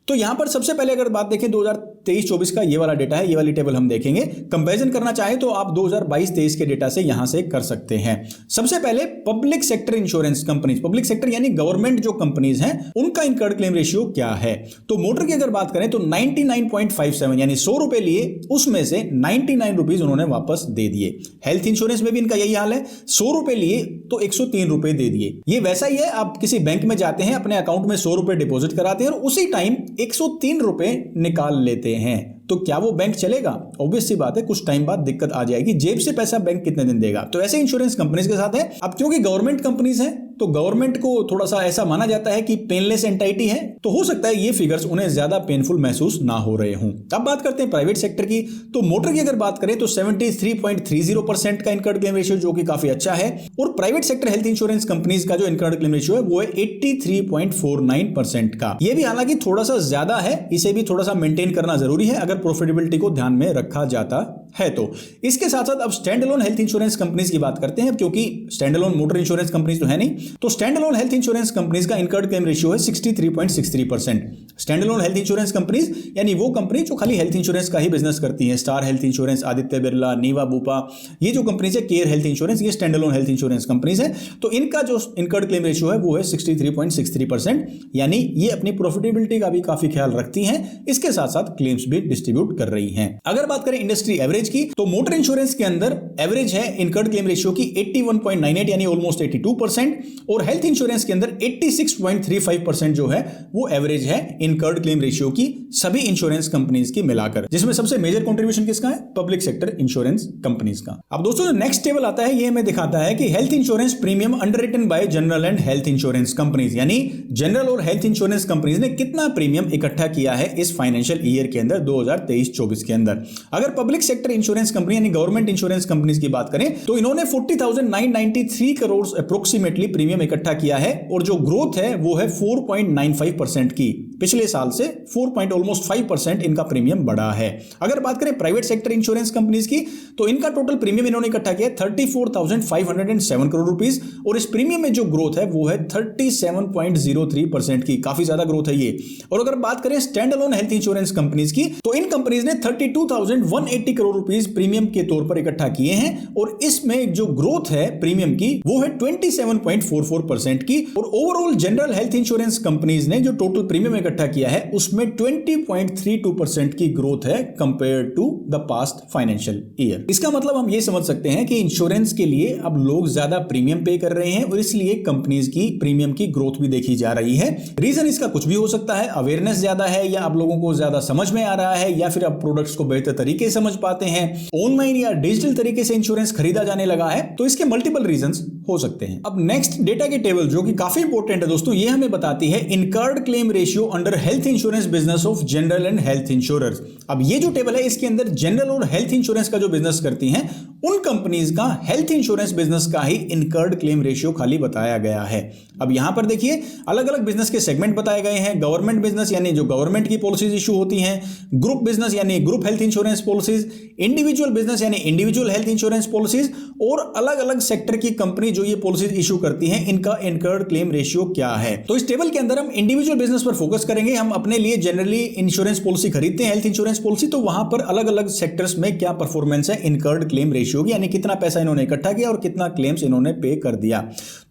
तो यहां पर सबसे पहले अगर बात देखें 2023-24 का ये वाला डेटा है, ये वाली टेबल हम देखेंगे। कंपैरिजन करना चाहे तो आप 2022-23 के डेटा से यहां से कर सकते हैं। सबसे पहले public sector insurance companies, public sector यानी गवर्नमेंट जो कंपनीज हैं उनका इनकर्ड क्लेम रेशियो क्या है। तो मोटर की अगर बात करें तो 99.57 यानी 100 रुपए लिए उसमें से 99 रुपीज उन्होंने वापस दे दिए। हेल्थ इंश्योरेंस में भी इनका यही हाल है, 100 रुपए लिए तो 103 रुपए दे दिए। ये वैसा ही है, आप किसी बैंक में जाते हैं, अपने अकाउंट में 100 रुपए डिपॉजिट कराते हैं और उसी टाइम 103 रुपए निकाल लेते हैं, तो क्या वो बैंक चलेगा? ऑब्वियस सी बात है, कुछ टाइम बाद दिक्कत आ जाएगी। जेब से पैसा बैंक कितने दिन देगा? तो ऐसे इंश्योरेंस कंपनीज के साथ है। अब क्योंकि गवर्नमेंट कंपनीज हैं तो गवर्नमेंट को थोड़ा सा ऐसा माना जाता है कि पेनलेस एंटाइटी है, तो हो सकता है ये फिगर्स उन्हें ज्यादा पेनफुल महसूस ना हो रहे हों। अब बात करते हैं प्राइवेट सेक्टर की। तो मोटर की अगर बात करें तो 73.30% का इनकर्ड क्लेम रेशियो जो कि काफी अच्छा है, और private sector health insurance companies का जो इनकर्ड क्लेम रेशियो है वो है 83.49% का। ये भी हालांकि थोड़ा सा ज्यादा है, इसे भी थोड़ा सा मेंटेन करना जरूरी है अगर प्रॉफिटेबिलिटी को ध्यान में रखा जाता है तो। इसके साथ साथ अब stand alone health insurance companies की बात करते हैं, क्योंकि stand alone motor insurance companies तो है नहीं। तो stand alone health insurance companies का इनकर्ड क्लेम रेशियो है 63.63%। Stand alone health insurance companies यानी वो कंपनी जो खाली हेल्थ इंश्योरेंस का ही बिजनेस करती है। Star health insurance, Aditya Birla, Niva Bupa, ये जो कंपनीज है, केयर हेल्थ इंश्योरेंस, ये stand alone health insurance companies है। तो इनका जो इनकर्ड क्लेम रेशियो है वो है 63.63%, यानी ये अपनी प्रॉफिटेबिलिटी का भी काफी ख्याल रखती हैं, इसके साथ साथ क्लेम्स भी डिस्ट्रीब्यूट कर रही हैं। अगर बात करें इंडस्ट्री एवरेज की, तो मोटर इंश्योरेंस के अंदर एवरेज है इनकर्ड क्लेम रेशियो की 81.98 यानी ऑलमोस्ट 82%, और हेल्थ इंश्योरेंस के अंदर 86.35% जो है वो एवरेज है इनकर्ड क्लेम रेशियो की सभी इंश्योरेंस कंपनीज की मिलाकर, जिसमें सबसे मेजर कंट्रीब्यूशन किसका है? पब्लिक सेक्टर इंश्योरेंस कंपनीज का। अब दोस्तों जो नेक्स्ट टेबल आता है ये हमें दिखाता है कि health insurance premium underwritten by general and health insurance companies, यानी जनरल और हेल्थ इंश्योरेंस कंपनीज ने कितना प्रीमियम इकट्ठा किया है इस फाइनेंशियल ईयर के अंदर 2023-24 के अंदर। अगर पब्लिक सेक्टर इंश्योरेंस कंपनी यानी गवर्नमेंट इंश्योरेंस कंपनीज की बात करें तो इन्होंने 40,993 करोड़ अप्रोक्सीमेटली प्रीमियम इकट्ठा किया है, और जो ग्रोथ है वो है 4.95% की। पिछले साल से 4.5% इनका प्रीमियम बढ़ा है। अगर बात करें प्राइवेट सेक्टर इंश्योरेंस कंपनीज की तो इनका टोटल प्रीमियम इन्होंने इकट्ठा किया 34,507 करोड़ रुपीस, और इस प्रीमियम में जो ग्रोथ है वो है 37.03% की। काफी ज्यादा ग्रोथ है ये। और अगर बात करें stand alone health insurance companies की तो इन कंपनीज ने 32,180 करोड़ रुपीस प्रीमियम के तौर पर इकट्ठा किए हैं, और इसमें जो ग्रोथ है प्रीमियम की वो है 27.44% की। और overall general health insurance companies ने जो टोटल प्रीमियम इकट्ठा किया है उसमें 20.32% की ग्रोथ है compare to the past financial year. इसका मतलब हम ये समझ सकते हैं कि इंश्योरेंस के लिए अब लोग ज्यादा प्रीमियम पे कर रहे हैं, और इसलिए कंपनीज की प्रीमियम की ग्रोथ भी देखी जा रही है। रीजन इसका कुछ भी हो सकता है, अवेयरनेस ज्यादा है, या आप लोगों को ज्यादा समझ में आ रहा है, या फिर आप प्रोडक्ट्स को बेहतर तरीके से समझ पाते हैं, ऑनलाइन या डिजिटल तरीके से इंश्योरेंस खरीदा जाने लगा है। तो इसके मल्टीपल रीजंस हो सकते हैं। अब नेक्स्ट डेटा की टेबल जो कि काफी इंपॉर्टेंट है दोस्तों, ये हमें बताती है incurred claim ratio under health insurance business of general and health insurers. अब ये जो टेबल है इसके अंदर जनरल और हेल्थ इंश्योरेंस का जो बिजनेस करती हैं उन कंपनीज का हेल्थ इंश्योरेंस बिजनेस का ही इनकर्ड क्लेम रेशियो खाली बताया गया है। अब यहां पर देखिए अलग अलग बिजनेस के सेगमेंट बताए गए हैं। गवर्नमेंट बिजनेस यानी जो गवर्नमेंट की पॉलिसीज इशू होती हैं, ग्रुप बिजनेस यानी group health insurance policies, individual business यानी इंडिविजुअल हेल्थ इंश्योरेंस पॉलिसीज, और अलग अलग सेक्टर की कंपनी जो ये पॉलिसीज इशू करती हैं इनका इनकर्ड क्लेम रेशियो क्या है। तो इस टेबल के अंदर हम इंडिविजुअल बिजनेस पर फोकस करेंगे। हम अपने लिए जनरली इंश्योरेंस पॉलिसी खरीदते हैं, हेल्थ इंश्योरेंस पॉलिसी, तो वहां पर अलग अलग सेक्टर्स में क्या परफॉर्मेंस है इनकर्ड क्लेम रेशियो की, यानी कितना पैसा इन्होंने इकट्ठा किया और कितना क्लेम्स इन्होंने पे कर दिया।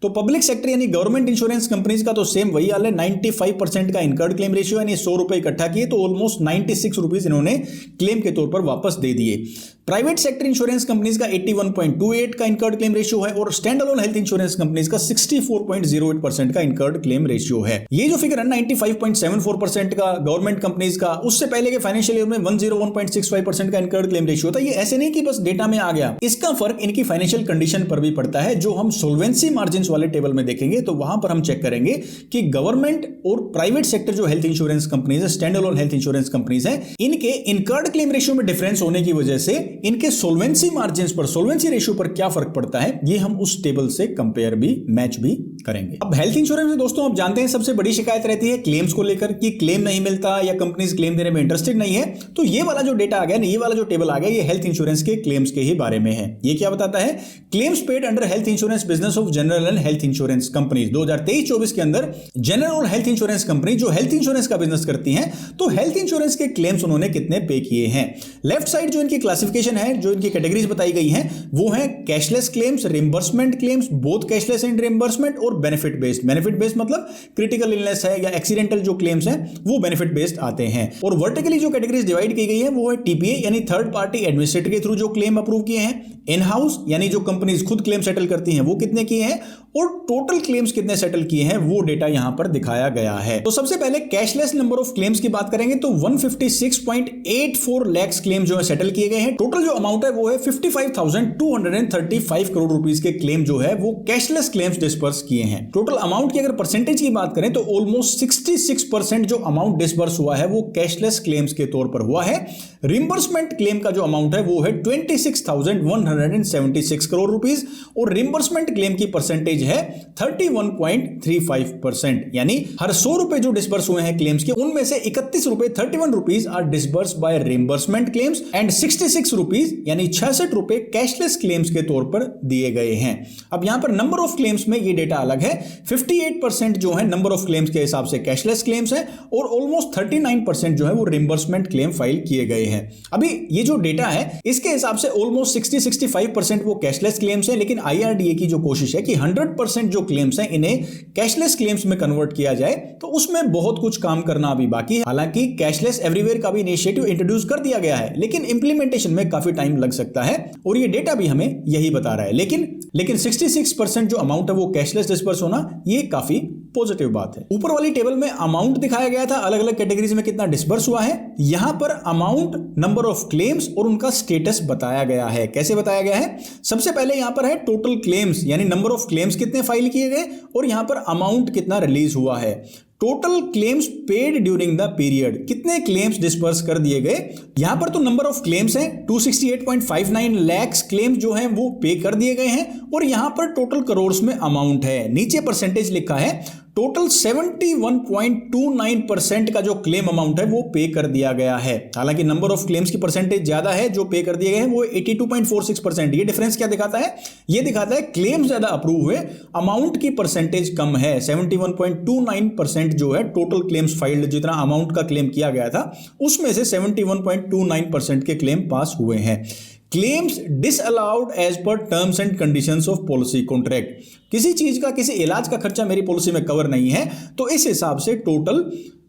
तो पब्लिक सेक्टर यानी गवर्नमेंट इंश्योरेंस कंपनीज का तो सेम वही हाल है, 95% का इनकर्ड क्लेम रेशियो, यानी 100 रुपए इकट्ठा किए तो ऑलमोस्ट 96 रुपीज इन्होंने क्लेम के तौर पर वापस दे दिए। प्राइवेट सेक्टर इंश्योरेंस कंपनीज का 81.28 का इनकर्ड क्लेम रेशियो है और stand alone health insurance companies का 64.08% का इनकर्ड क्लेम रेशियो है। ये जो फिगर है 95.74% का गवर्नमेंट कंपनीज का, उससे पहले के फाइनेंशियल ईयर में 101.65% का इनकर्ड क्लेम रेशियो था। ये ऐसे नहीं कि बस डेटा में आ गया, इसका फर्क इनकी फाइनेंशियल कंडीशन पर भी पड़ता है। जो हम सोल्वेंसी मार्जिन वाले टेबल में देखेंगे तो वहां पर हम चेक करेंगे कि गवर्नमेंट और प्राइवेट सेक्टर जो हेल्थ इंश्योरेंस कंपनीज है, stand alone health insurance companies है, इनके इनकर्ड क्लेम रेशियो में डिफरेंस होने की वजह से इनके सोल्वेंसी मार्जिन्स पर, सोल्वेंसी रेशियो पर क्या फर्क पड़ता है, ये हम उस टेबल से कंपेयर भी, मैच भी करेंगे। अब हेल्थ इंश्योरेंस में दोस्तों आप जानते हैं सबसे बड़ी शिकायत रहती है क्लेम्स को लेकर कि क्लेम नहीं मिलता या कंपनीज क्लेम देने में इंटरेस्टेड नहीं है। तो ये वाला जो डेटा आ गया, ये वाला जो टेबल आ गया, ये हेल्थ इंश्योरेंस के क्लेम्स के ही बारे में है। ये क्या बताता है, claims paid under health insurance business of general and health insurance companies 2023-24 के अंदर जनरल और हेल्थ इंश्योरेंस कंपनी जो हेल्थ इंश्योरेंस का बिजनेस करती हैं, तो हेल्थ इंश्योरेंस के क्लेम्स उन्होंने कितने पे किए हैं। लेफ्ट साइड जो इनकी क्लासिफिकेशन है, जो इनकी कैटेगरीज बताई गई हैं, वो है cashless claims, reimbursement claims, both cashless and reimbursement, और बेनिफिट बेस्ड। बेनिफिट बेस्ड मतलब क्रिटिकल इलनेस है या एक्सीडेंटल जो क्लेम्स हैं वो बेनिफिट बेस्ड आते हैं। और वर्टिकली जो कैटेगरीज डिवाइड की गई है वो है टीपीए यानी थर्ड पार्टी एडमिनिस्ट्रेटर के थ्रू जो क्लेम अप्रूव किए हैं, इन हाउस यानी जो कंपनीज खुद क्लेम सेटल करती हैं वो कितने किए हैं, और टोटल क्लेम्स कितने सेटल किए हैं वो डेटा यहां पर दिखाया गया है। तो सबसे पहले कैशलेस नंबर ऑफ क्लेम्स की बात करेंगे तो 156.84 लाख क्लेम जो है सेटल किए गए हैं। टोटल जो अमाउंट है वो है 55,235 करोड़ रुपीस के क्लेम जो है वो कैशलेस क्लेम्स डिस्पर्स किए हैं। टोटल अमाउंट की अगर परसेंटेज की बात करें तो ऑलमोस्ट 66% जो अमाउंट डिस्पर्स हुआ है वो कैशलेस क्लेम्स के तौर पर हुआ है। रिम्बर्समेंट क्लेम का जो अमाउंट है वो है 26,176 करोड़ रुपीस और रिम्बर्समेंट क्लेम की परसेंटेज है 31.35%, यानी हर 100 रुपए जो डिस्बर्स हुए हैं क्लेम्स के, उनमें से 31 रुपए 31 rupees are disburse by reimbursement claims and 66 rupees यानी 66 रुपए कैशलेस क्लेम्स के तौर पर दिए गए हैं। अब यहां पर नंबर ऑफ क्लेम्स में ये डेटा अलग है, 58% जो है नंबर ऑफ क्लेम्स के हिसाब से कैशलेस क्लेम्स है और ऑलमोस्ट 39% जो है वो रिम्बर्समेंट क्लेम फाइल किए गए हैं। अभी ये जो डेटा है इसके हिसाब से ऑलमोस्ट 60-65% वो कैशलेस क्लेम्स है, लेकिन IRDA की जो कोशिश है कि 100% जो क्लेम्स हैं इन्हें कैशलेस क्लेम्स में कन्वर्ट किया जाए, तो उसमें बहुत कुछ काम करना अभी बाकी है। हालांकि कैशलेस एवरीवेयर का भी इनिशिएटिव इंट्रोड्यूस कर दिया गया है, लेकिन इंप्लीमेंटेशन में काफी टाइम लग सकता है और ये डेटा भी हमें यही बता रहा है। लेकिन 66% जो अमाउंट है वो कैशलेस डिस्पर्स होना, ये काफी पॉजिटिव बात है। ऊपर वाली टेबल में अमाउंट दिखाया गया था, अलग अलग कैटेगरीज में कितना डिस्पर्स हुआ है। यहां पर अमाउंट, नंबर ऑफ क्लेम्स और उनका स्टेटस बताया गया है। कैसे बताया गया है, सबसे पहले यहां पर है टोटल क्लेम्स यानी नंबर ऑफ क्लेम्स कितने फाइल किए गए और यहां पर अमाउंट कितना रिलीज हुआ है। Total claims paid during the period, कितने क्लेम्स डिस्पर्स कर दिए गए। यहां पर तो नंबर ऑफ क्लेम्स हैं 268.59 लाख क्लेम्स जो हैं वो पे कर दिए गए हैं और यहां पर टोटल करोड़्स में अमाउंट है। नीचे परसेंटेज लिखा है टोटल 71.29% का जो क्लेम अमाउंट है वो पे कर दिया गया है। हालांकि नंबर ऑफ क्लेम्स की परसेंटेज ज्यादा है, जो पे कर दिए गए हैं वो 82.46%। ये डिफरेंस क्या दिखाता है, ये दिखाता है क्लेम्स ज्यादा अप्रूव हुए, अमाउंट की परसेंटेज कम है। 71.29% जो है टोटल क्लेम्स फाइल्ड, जितना अमाउंट का क्लेम किया गया था उसमें से 71.29% के क्लेम पास हुए हैं। Claims disallowed as per terms and conditions of policy contract, किसी चीज का, किसी इलाज का खर्चा मेरी पॉलिसी में कवर नहीं है, तो इस हिसाब से टोटल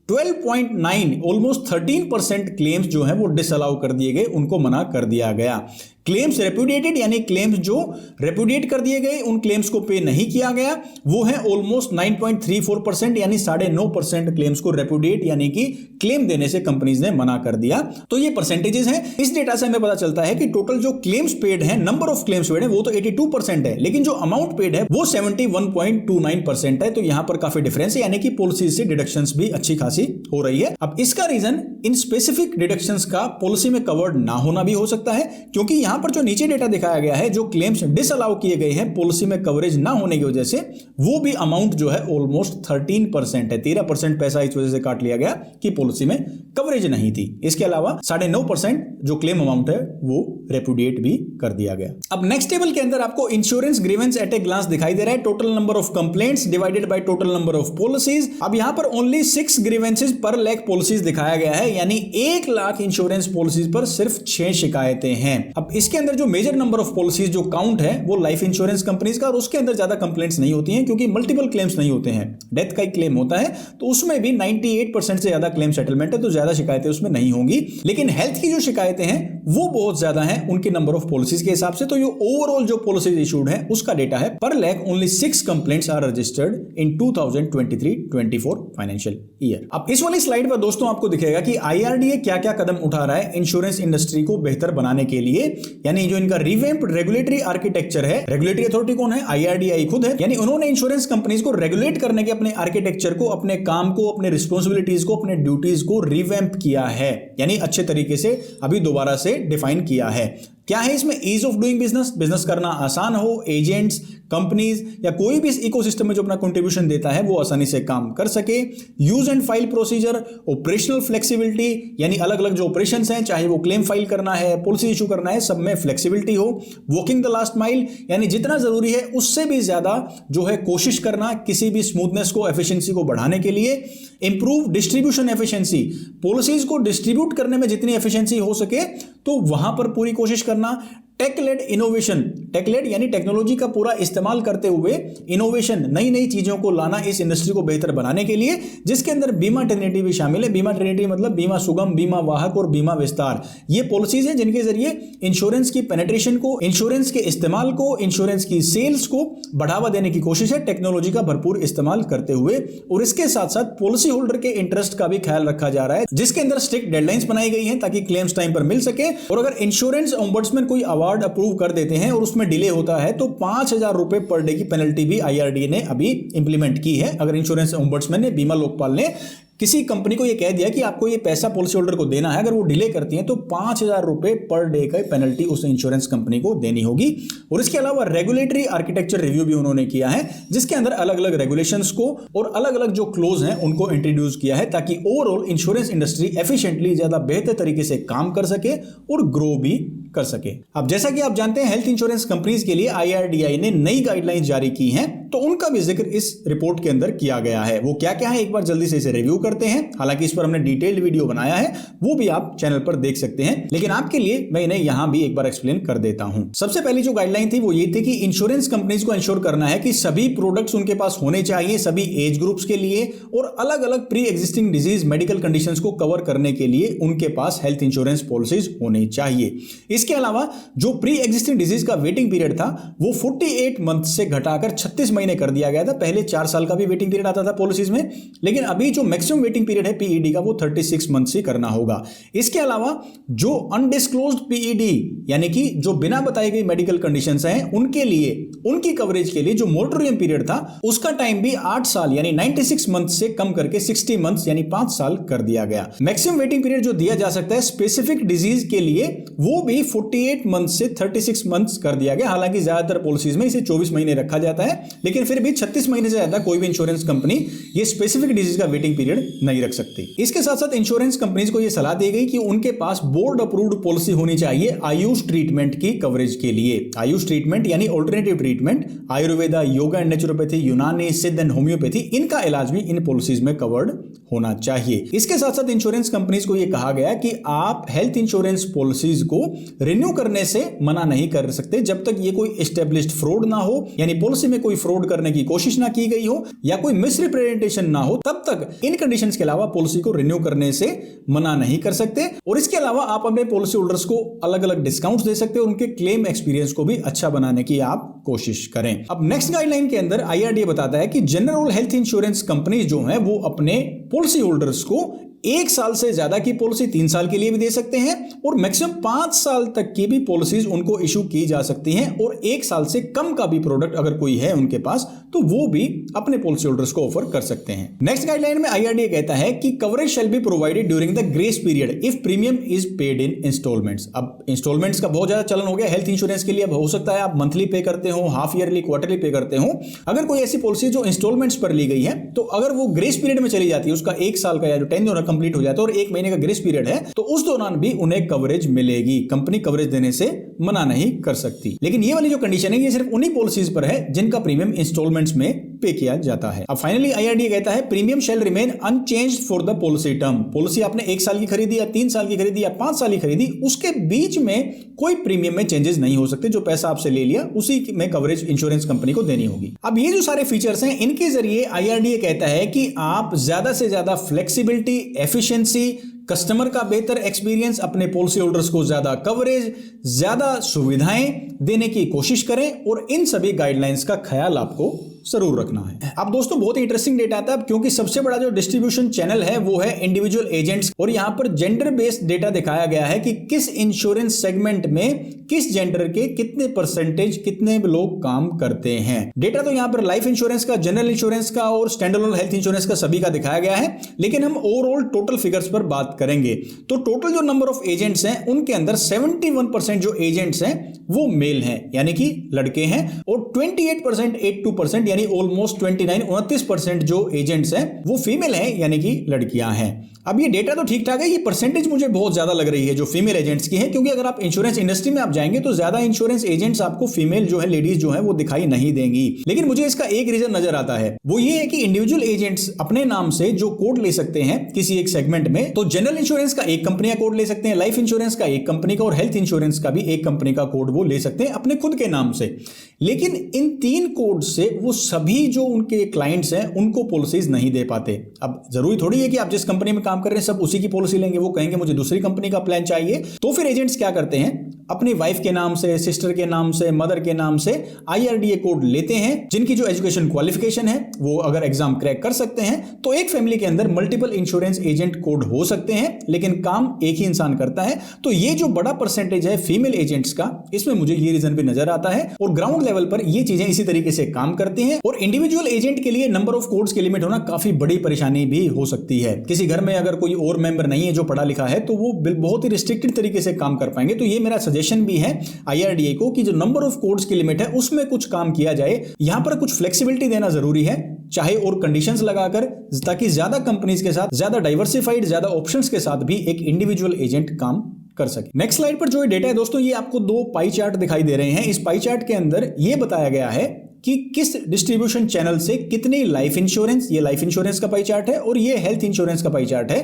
12.9 ऑलमोस्ट 13% क्लेम्स जो है वो डिसअलाउ कर दिए गए, उनको मना कर दिया गया। क्लेम्स रेपुडिएटेड यानी क्लेम्स जो रेपुडिएट कर दिए गए, उन क्लेम्स को पे नहीं किया गया, वो है ऑलमोस्ट 9.34% यानी 9.5% क्लेम्स को रेपुडिएट यानी कि क्लेम देने से कंपनीज ने मना कर दिया। तो ये परसेंटेजेस हैं। इस डेटा से हमें पता चलता है कि टोटल जो क्लेम्स पेड है, नंबर ऑफ क्लेम्स पेड है वो तो 82% है, लेकिन जो अमाउंट पेड है वो 71.29% है। तो यहां पर काफी डिफरेंस है, यानी कि पॉलिसी से डिडक्शंस भी अच्छी खासी हो रही है। अब इसका रीजन इन स्पेसिफिक डिडक्शंस का पॉलिसी में कवर्ड ना होना भी हो सकता है, क्योंकि यहां पर जो नीचे डेटा दिखाया गया है, जो क्लेम्स डिसअलाउ किए गए हैं पॉलिसी में कवरेज ना होने की वजह से, वो भी अमाउंट जो है ऑलमोस्ट 13% है। 13% पैसा इस वजह से काट लिया गया कि पॉलिसी में कवरेज नहीं थी। इसके अलावा 9.5% जो क्लेम अमाउंट है वो रेपुडिएट भी कर दिया गया। अब नेक्स्ट टेबल के अंदर आपको insurance grievance at a glance दिखाई दे रहा है। Total number of complaints divided by total number of policies. अब यहां पर ओनली 6 ग्रीवेंसेस पर लाख पॉलिसीज दिखाया गया है, यानी 1 लाख इंश्योरेंस पॉलिसीज पर सिर्फ 6 शिकायतें हैं। अब इसके अंदर जो मेजर नंबर ऑफ पॉलिसीज जो काउंट है वो लाइफ इंश्योरेंस कंपनीज का, और उसके अंदर ज्यादा कंप्लेंट्स नहीं होती हैं क्योंकि मल्टीपल क्लेम्स नहीं होते हैं। डेथ का एक क्लेम होता है तो उसमें भी 98% से ज्यादा क्लेम सेटलमेंट है, तो ज्यादा शिकायतें उसमें नहीं होंगी। लेकिन हेल्थ की जो शिकायतें हैं वो बहुत ज्यादा हैं उनके नंबर ऑफ पॉलिसीज के हिसाब से। तो ये ओवरऑल जो पॉलिसीज इशूड है उसका डेटा है, per lakh only 6 complaints are registered in 2023-24 financial year. अब इस वाली स्लाइड पर दोस्तों आपको दिखेगा कि आईआरडीए क्या क्या कदम उठा रहा है इंश्योरेंस इंडस्ट्री को बेहतर बनाने के लिए, यानी जो इनका रिवैम्प्ड रेगुलेटरी आर्किटेक्चर है। रेगुलेटरी अथॉरिटी कौन है? आईआरडीआई खुद है। यानी उन्होंने इंश्योरेंस कंपनीज को रेगुलेट करने के अपने आर्किटेक्चर को, अपने काम को, अपने रिस्पांसिबिलिटीज को, अपने ड्यूटीज को रिवैम्प किया है, यानी अच्छे तरीके से अभी दोबारा से डिफाइन किया है। क्या है इसमें? ईज ऑफ डूइंग बिजनेस करना आसान हो, एजेंट्स, कंपनीज या कोई भी इस इकोसिस्टम में जो अपना कंट्रीब्यूशन देता है वो आसानी से काम कर सके। Use and file procedure, operational flexibility, यानी अलग अलग जो ऑपरेशंस हैं, चाहे वो क्लेम फाइल करना है, पॉलिसी इशू करना है, सब में फ्लेक्सिबिलिटी हो। वॉकिंग द लास्ट माइल, यानी जितना जरूरी है उससे भी ज्यादा जो है कोशिश करना किसी भी स्मूथनेस को, एफिशिएंसी को बढ़ाने के लिए। इंप्रूव डिस्ट्रीब्यूशन एफिशिएंसी, पॉलिसीज को डिस्ट्रीब्यूट करने में जितनी एफिशिएंसी हो सके तो वहां पर पूरी कोशिश करना। Tech led innovation, tech led यानी टेक्नोलॉजी का पूरा इस्तेमाल करते हुए इनोवेशन, नई नई चीजों को लाना इस इंडस्ट्री को बेहतर बनाने के लिए, जिसके अंदर बीमा ट्रिनिटी भी शामिल है। बीमा ट्रिनिटी मतलब बीमा सुगम, बीमा वाहक और बीमा विस्तार। ये पॉलिसीज हैं जिनके जरिए इंश्योरेंस की पेनिट्रेशन को, इंश्योरेंस के इस्तेमाल को, इंश्योरेंस की सेल्स को बढ़ावा देने की कोशिश है टेक्नोलॉजी का भरपूर इस्तेमाल करते हुए। और इसके साथ साथ पॉलिसी होल्डर के इंटरेस्ट का भी ख्याल रखा जा रहा है, जिसके अंदर स्ट्रिक्ट डेडलाइंस बनाई गई हैं ताकि क्लेम्स टाइम पर मिल सके। और अगर इंश्योरेंस ओम्बड्समैन कोई अवार्ड अप्रूव कर देते हैं और उसमें डिले होता है तो 5,000 रुपए पर डे की पेनल्टी भी आईआरडीए ने अभी इंप्लीमेंट की है। अगर इंश्योरेंस ओम्बड्समैन ने, बीमा लोकपाल ने किसी कंपनी को यह कह दिया कि आपको ये पैसा पॉलिसी होल्डर को देना है, अगर वो डिले करती है तो 5,000 रुपए पर डे का पेनल्टी उस इंश्योरेंस कंपनी को देनी होगी। और इसके अलावा रेगुलेटरी आर्किटेक्चर रिव्यू भी उन्होंने किया है, जिसके अंदर अलग अलग रेगुलेशंस को और अलग अलग जो क्लोज हैं उनको इंट्रोड्यूस किया है ताकि ओवरऑल इंश्योरेंस इंडस्ट्री एफिशिएंटली, ज्यादा बेहतर तरीके से काम कर सके और ग्रो भी कर सके। अब जैसा कि आप जानते हैं हेल्थ इंश्योरेंस कंपनीज के लिए आईआरडीआई ने नई गाइडलाइंस जारी की हैं, तो उनका भी जिक्र इस रिपोर्ट के अंदर किया गया है। वो क्या क्या है एक बार जल्दी से इसे रिव्यू करते हैं। हालांकि इस पर हमने डिटेल्ड वीडियो बनाया है, वो भी आप चैनल पर देख सकते हैं, लेकिन आपके लिए मैं इन्हें यहां भी एक बार एक्सप्लेन कर देता हूं। सबसे पहली जो गाइडलाइन थी वो ये थी कि इंश्योरेंस कंपनीज को इंश्योर करना है कि सभी प्रोडक्ट्स उनके पास होने चाहिए सभी एज ग्रुप्स के लिए, और अलग अलग pre existing disease medical conditions को कवर करने के लिए उनके पास हेल्थ इंश्योरेंस पॉलिसीज होनी चाहिए। इसके अलावा जो प्री एग्जिस्टिंग डिजीज का वेटिंग पीरियड था वो 48 मंथ से घटाकर 36 महीने कर दिया गया था। पहले 4 साल का भी वेटिंग पीरियड आता था पॉलिसीज में, लेकिन अभी जो मैक्सिमम वेटिंग पीरियड है पीईडी का वो 36 मंथ से करना होगा। इसके अलावा जो अनडिस्क्लोज्ड पीईडी यानी कि जो बिना बताई गई मेडिकल कंडीशंस हैं उनके लिए, उनकी कवरेज के लिए जो मोरेटोरियम पीरियड था उसका टाइम भी 8 साल यानी 96 मंथ से कम करके 60 मंथ यानी 5 साल कर दिया गया। मैक्सिमम वेटिंग पीरियड जो दिया जा सकता है स्पेसिफिक डिजीज के लिए वो भी 48 मंथ से 36 मंथ कर दिया गया। हालांकि ज्यादातर पॉलिसीज में इसे 24 महीने रखा जाता है, लेकिन फिर भी 36 महीने से ज्यादा कोई भी इंश्योरेंस कंपनी ये स्पेसिफिक डिजीज का वेटिंग पीरियड नहीं रख सकती। इसके साथ साथ इंश्योरेंस कंपनीज को यह सलाह दी गई कि उनके पास बोर्ड अप्रूव्ड पॉलिसी होनी चाहिए आयुष ट्रीटमेंट की कवरेज के लिए। आयुष ट्रीटमेंट यानी alternative treatment, Ayurveda, yoga and naturopathy, यूनानी, सिद्ध एंड होम्योपैथी, इनका इलाज भी इन पॉलिसीज में कवर्ड होना चाहिए। इसके साथ साथ इंश्योरेंस कंपनीज को यह कहा गया कि आप हेल्थ इंश्योरेंस पॉलिसीज को रिन्यू करने से मना नहीं कर सकते जब तक ये कोई एस्टेब्लिश्ड फ्रॉड ना हो, यानी पॉलिसी में कोई फ्रॉड करने की कोशिश ना की गई हो या कोई मिसरिप्रेजेंटेशन ना हो, तब तक इन कंडीशंस के अलावा पॉलिसी को रिन्यू करने से मना नहीं कर सकते। और इसके अलावा आप अपने पॉलिसी होल्डर्स को अलग अलग डिस्काउंट्स दे सकते हो, उनके क्लेम एक्सपीरियंस को भी अच्छा बनाने की आप कोशिश करें। अब नेक्स्ट गाइडलाइन के अंदर IRDA बताता है कि जनरल हेल्थ इंश्योरेंस कंपनीज जो है वो अपने पॉलिसी होल्डर्स को 1 साल से ज्यादा की पॉलिसी 3 साल के लिए भी दे सकते हैं और मैक्सिमम 5 साल तक की भी पॉलिसीज उनको इशू की जा सकती हैं, और 1 साल से कम का भी प्रोडक्ट अगर कोई है उनके पास तो वो भी अपने पॉलिसी होल्डर्स को ऑफर कर सकते हैं। नेक्स्ट गाइडलाइन में IRDA कहता है कि coverage shall be provided during the grace period if premium is paid in installments. अब इंस्टॉलमेंट्स का बहुत ज्यादा चलन हो गया हेल्थ इंश्योरेंस के लिए। अब हो सकता है आप मंथली पे करते हो, हाफ ईयरली, क्वार्टरली पे करते हो। अगर कोई ऐसी पॉलिसी जो इंस्टॉलमेंट्स पर ली गई है तो अगर वो ग्रेस पीरियड में चली जाती है, उसका 1 साल का या जो 10 दिन कंप्लीट हो जाता है और 1 महीने का ग्रेस पीरियड है, तो उस दौरान भी उन्हें कवरेज मिलेगी। कंपनी कवरेज देने से मना नहीं कर सकती। लेकिन ये वाली जो कंडीशन है ये सिर्फ उन्हीं पॉलिसीज पर है जिनका प्रीमियम इंस्टॉलमेंट्स में पे किया जाता है। अब फाइनली IRDA कहता है premium shall remain unchanged for the policy term. Policy आपने 1 साल की खरीदी या 3 साल की खरीदी या 5 साल की खरीदी, उसके बीच में कोई प्रीमियम में चेंजेस नहीं हो सकते। जो पैसा आपसे ले लिया उसी में कवरेज इंश्योरेंस कंपनी को देनी होगी। अब ये जो सारे फीचर्स हैं इनके जरिए IRDA कहता है कि आप ज्यादा से ज्यादा फ्लेक्सिबिलिटी, एफिशिएंसी, कस्टमर का बेहतर एक्सपीरियंस, अपने पॉलिसी होल्डर्स को ज्यादा कवरेज, ज्यादा सुविधाएं देने की कोशिश करें, और इन सभी गाइडलाइंस का ख्याल आपको जरूर रखना है। अब दोस्तों बहुत ही इंटरेस्टिंग डेटा आता है क्योंकि सबसे बड़ा जो डिस्ट्रीब्यूशन चैनल है वो है इंडिविजुअल एजेंट्स, और यहां पर जेंडर बेस्ड डेटा दिखाया गया है कि किस इंश्योरेंस सेगमेंट में किस जेंडर के कितने परसेंटेज, कितने लोग काम करते हैं। डेटा तो यहां पर लाइफ इंश्योरेंस का, जनरल इंश्योरेंस का और स्टैंड अलोन हेल्थ इंश्योरेंस का सभी का दिखाया गया है, लेकिन हम ओवरऑल टोटल फिगर्स पर बात करेंगे। तो टोटल जो नंबर ऑफ एजेंट्स हैं उनके अंदर 71% जो एजेंट्स हैं वो मेल हैं, यानी कि लड़के हैं, और 28%, 82% यानी ऑलमोस्ट 29% जो एजेंट्स हैं वो फीमेल हैं, यानी कि लड़कियां हैं। अब ये डेटा तो ठीक ठाक है, ये परसेंटेज मुझे बहुत ज्यादा लग रही है जो फीमेल एजेंट्स की है, क्योंकि अगर आप इंश्योरेंस इंडस्ट्री में आप जाएंगे तो ज्यादा इंश्योरेंस एजेंट्स आपको फीमेल जो है, लेडीज जो है वो दिखाई नहीं देंगी। लेकिन मुझे इसका एक रीजन नजर आता है, वो ये है कि इंडिविजुअल एजेंट्स अपने नाम से जो कोड ले सकते हैं किसी एक सेगमेंट में, तो जनरल इंश्योरेंस का एक कंपनी का कोड ले सकते हैं, लाइफ इंश्योरेंस का एक कंपनी का, और हेल्थ इंश्योरेंस का भी एक कंपनी का कोड वो ले सकते हैं अपने खुद के नाम से। लेकिन इन 3 कोड से वो सभी जो उनके क्लाइंट्स हैं उनको पॉलिसीज नहीं दे पाते। अब जरूरी थोड़ी है कि आप जिस कंपनी में काम कर रहे हैं सब उसी की पॉलिसी लेंगे, वो कहेंगे मुझे दूसरी कंपनी का प्लान चाहिए। तो फिर एजेंट्स क्या करते हैं, अपनी वाइफ के नाम से, सिस्टर के नाम से, मदर के नाम से IRDA कोड लेते हैं। जिनकी जो एजुकेशन क्वालिफिकेशन है वो अगर एग्जाम क्रैक कर सकते हैं तो एक फैमिली के अंदर मल्टीपल इंश्योरेंस एजेंट कोड हो सकते हैं, लेकिन काम एक ही इंसान करता है। तो ये जो बड़ा परसेंटेज है फीमेल एजेंट्स का, इसमें मुझे ये रीजन भी नजर आता है, और ग्राउंड लेवल पर ये चीजें इसी तरीके से काम करती हैं। और इंडिविजुअल एजेंट के लिए नंबर ऑफ कोड्स के लिमिट होना काफी बड़ी परेशानी भी हो सकती है। किसी घर में अगर कोई और मेंबर नहीं है जो पढ़ा लिखा है तो वो बहुत ही रिस्ट्रिक्टेड तरीके से काम कर पाएंगे। तो ये मेरा सजेशन भी है IRDA को कि जो नंबर ऑफ कोड्स की लिमिट है उसमें कुछ काम किया जाए। यहां पर कुछ फ्लेक्सिबिलिटी देना जरूरी है, चाहे और कंडीशंस लगाकर, ताकि ज्यादा कंपनीज के साथ, ज्यादा डाइवर्सिफाइड, ज्यादा ऑप्शंस के साथ भी एक इंडिविजुअल एजेंट काम कर सके। नेक्स्ट स्लाइड पर जो डेटा है दोस्तों, ये आपको 2 पाई चार्ट दिखाई दे रहे हैं। इस पाई चार्ट के अंदर ये बताया गया है कि किस डिस्ट्रीब्यूशन चैनल से कितनी लाइफ इंश्योरेंस, ये लाइफ इंश्योरेंस का पाई चार्ट है, और ये हेल्थ इंश्योरेंस का पाई चार्ट है,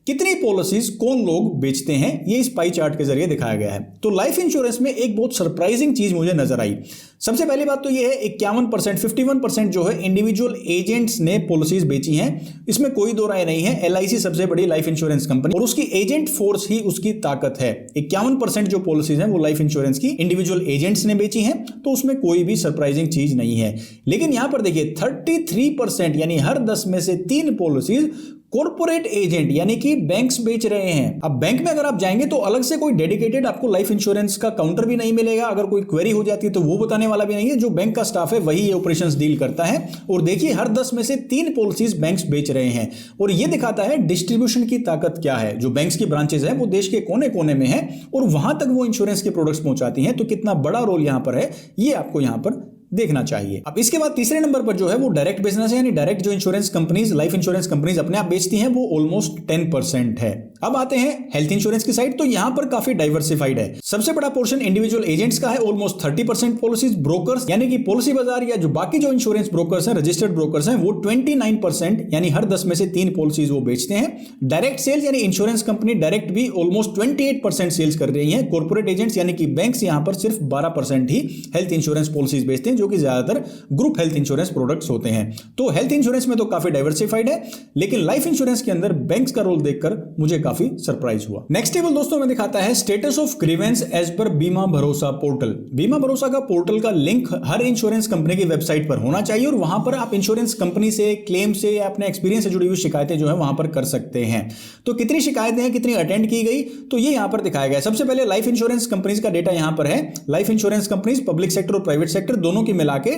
कितनी पॉलिसीज कौन लोग बेचते हैं, ये इस पाई चार्ट के जरिए दिखाया गया है। तो लाइफ इंश्योरेंस में एक बहुत सरप्राइजिंग चीज मुझे नजर आई। सबसे पहली बात तो ये है 51%, 51% जो है इंडिविजुअल एजेंट्स ने पॉलिसीज बेची हैं। इसमें कोई दो राय नहीं है, LIC सबसे बड़ी लाइफ इंश्योरेंस कंपनी और उसकी एजेंट फोर्स ही उसकी ताकत है। 51% जो पॉलिसीज हैं वो लाइफ इंश्योरेंस की इंडिविजुअल एजेंट्स ने बेची हैं, तो उसमें कोई भी सरप्राइजिंग चीज नहीं है। लेकिन यहां पर देखिए 33% यानी हर 10 में से 3 पॉलिसीज कॉर्पोरेट एजेंट यानी कि बैंक्स बेच रहे हैं। अब बैंक में अगर आप जाएंगे तो अलग से कोई डेडिकेटेड आपको लाइफ इंश्योरेंस का काउंटर भी नहीं मिलेगा। अगर कोई क्वेरी हो जाती है तो वो बताने वाला भी नहीं है। जो बैंक का स्टाफ है वही ये ऑपरेशंस डील करता है। और देखिए हर 10 में से 3 पॉलिसीज बैंक्स बेच रहे हैं, और ये दिखाता है डिस्ट्रीब्यूशन की ताकत क्या है। जो बैंक्स की ब्रांचेस है वो देश के कोने कोने में है और वहां तक वो इंश्योरेंस के प्रोडक्ट्स पहुंचाती हैं। तो कितना बड़ा रोल यहां पर है ये आपको यहां पर देखना चाहिए। अब इसके बाद तीसरे नंबर पर जो है वो डायरेक्ट बिजनेस है, यानी डायरेक्ट जो insurance companies, life insurance companies अपने आप बेचती हैं, वो ऑलमोस्ट 10% है। अब आते हैं हेल्थ इंश्योरेंस की साइड, तो यहां पर काफी डाइवर्सिफाइड है। सबसे बड़ा पोर्शन इंडिविजुअल एजेंट्स का है, ऑलमोस्ट 30% पॉलिसीज। ब्रोकर्स यानी कि पॉलिसी बाजार या जो बाकी जो इंश्योरेंस ब्रोकर्स हैं, रजिस्टर्ड ब्रोकर्स हैं, वो 29% यानी हर 10 में से 3 पॉलिसीज वो बेचते हैं। डायरेक्ट सेल्स यानी इंश्योरेंस कंपनी डायरेक्ट भी ऑलमोस्ट 28% सेल्स कर रही है। कॉर्पोरेट एजेंट्स यानी कि बैंक्स यहां पर सिर्फ 12% ही हेल्थ इंश्योरेंस पॉलिसीज बेचते हैं, जो कि ज्यादातर ग्रुप हेल्थ इंश्योरेंस प्रोडक्ट्स होते हैं। तो हेल्थ इंश्योरेंस में तो काफी डाइवर्सिफाइड है, लेकिन लाइफ इंश्योरेंस के अंदर बैंक्स का रोल देखकर मुझे काफी सरप्राइज हुआ। नेक्स्ट टेबल दोस्तों में दिखाता है status of grievance as per बीमा भरोसा पोर्टल। बीमा भरोसा का पोर्टल का लिंक हर इंश्योरेंस कंपनी की वेबसाइट पर होना चाहिए और वहां पर आप इंश्योरेंस कंपनी से, क्लेम से या अपने एक्सपीरियंस से जुड़ी हुई शिकायतें जो है वहां पर कर सकते हैं। तो कितनी शिकायतें हैं, कितनी अटेंड की गई, तो ये यहां पर दिखाया गया। सबसे पहले लाइफ इंश्योरेंस कंपनीज का डेटा यहां पर है। Life insurance companies public sector और प्राइवेट सेक्टर दोनों की मिला के